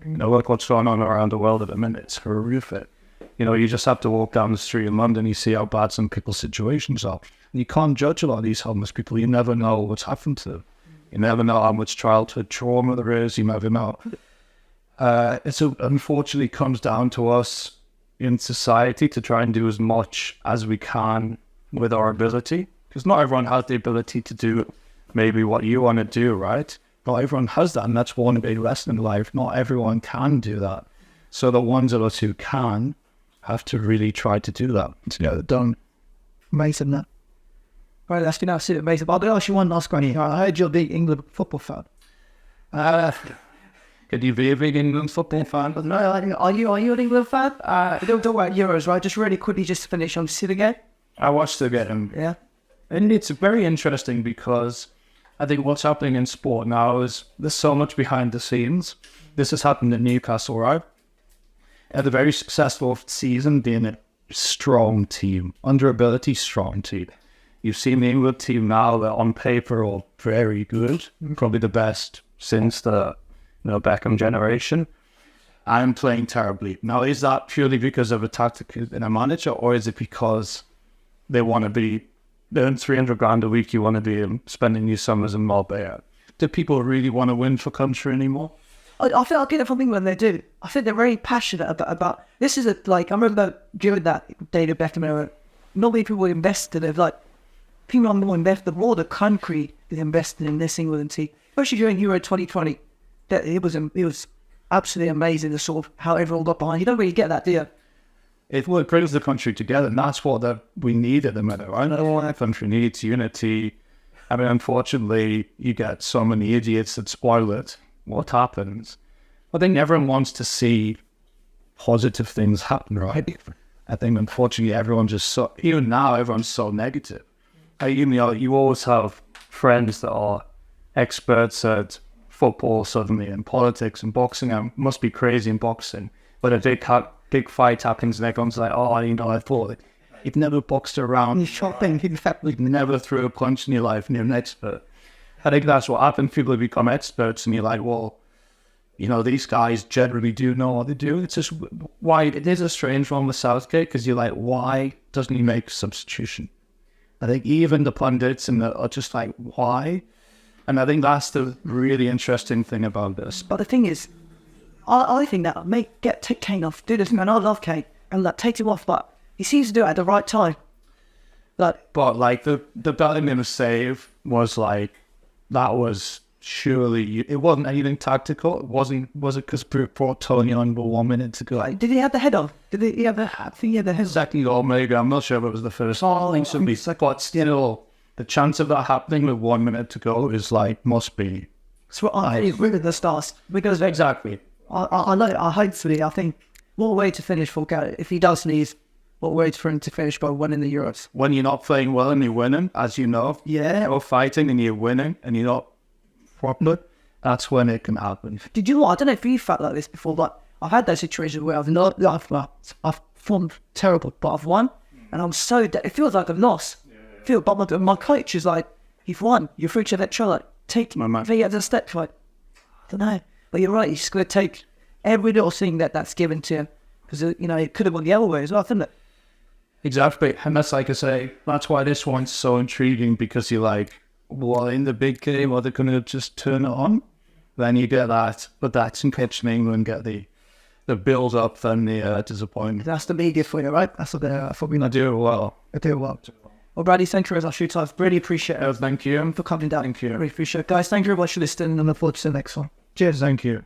Look what's going on around the world at the minute. It's horrific. You just have to walk down the street in London, you see how bad some people's situations are. And you can't judge a lot of these homeless people. You never know what's happened to them. You never know how much childhood trauma there is. You never know. It unfortunately comes down to us in society to try and do as much as we can with our ability. Because not everyone has the ability to do maybe what you want to do, right? Not everyone has that, and that's one big lesson in life. Not everyone can do that. So the ones of us who can have to really try to do that to get it done.
Amazing, that. Right, that's been absolutely amazing. But I'm going to ask you one last question. I heard you're a big England football fan.
Could you be a big England football fan?
No, are you an England fan? Don't talk about Euros, right? Just really quickly, just to finish on City again.
I watched the game.
Yeah.
And it's very interesting because I think what's happening in sport now is there's so much behind the scenes. This has happened in Newcastle, right? Had a very successful season, being a strong team, under ability, strong team. You've seen the England team now, they're on paper are very good, probably the best since the Beckham generation. I'm playing terribly. Now, is that purely because of a tactic in a manager, or is it because they want to be, they earn 300 grand a week, you want to be spending your summers in Marbella? Do people really want to win for country anymore?
I think I'll get it from England, they do. I think they're very passionate about this is I remember during that David Beckham era, not many people invested in people are more invested, the more the country is invested in this England team. Especially during Euro 2020. That it was absolutely amazing, the sort of how everyone got behind. You don't really get that, do you?
It brings the country together, and that's what we need at the minute, right? All the country needs unity. I mean, unfortunately, you get so many idiots that spoil it. What happens? I think everyone wants to see positive things happen, right? I think, unfortunately, even now, everyone's so negative. You always have friends that are experts at football suddenly, and politics and boxing. It must be crazy in boxing. But a big fight happens and everyone's like, I thought you've never boxed around. You've never threw a punch in your life and you're an expert. I think that's what happens. People become experts and you're like, well, these guys generally do know what they do. It's just why it is a strange one with Southgate, because you're like, why doesn't he make substitution? I think even the pundits are just like, why? And I think that's the really interesting thing about this.
But the thing is, I think that take Kane off. Do this, man. I love Kane, and that takes him off. But he seems to do it at the right time.
But the Bellingham save was that was surely it wasn't anything tactical. Was it because brought Tony on with 1 minute to go?
Did he have the head on? Did he have the? I think he had the head.
Second goal, maybe. I'm not sure if it was the first. I think so. But still, the chance of that happening with 1 minute to go is must be.
So I agree with the stars, because
exactly.
I think what way to finish for Gareth if he does sneeze. What way for him to finish by winning the Euros?
When you're not playing well and you're winning, as you know,
yeah,
or fighting and you're winning and you're not proper, that's when it can happen.
Did you? I don't know if you felt like this before, but I've had those situations where I've formed terrible, but I've won, and I'm so it feels like I've lost. But my coach is like, you've won, you're free to that try, take my man. The step, I don't know, but you're right. You're just going to take every little thing that's given to him, because it could have gone the other way as well, couldn't it?
Exactly, and that's like I say, that's why this one's so intriguing, because you're like, well, in the big game, are they going to just turn it on? Then you get that, but that's in pitch in England, get the build up and the disappointment.
That's the media for you, right? That's what we
do well.
I do well. Well, Bradley, thank you very much for your time. Really appreciate it.
Thank you.
For coming down.
Thank you.
Really appreciate it. Guys, thank you very much for listening and I look forward to the next one. Cheers.
Thank you.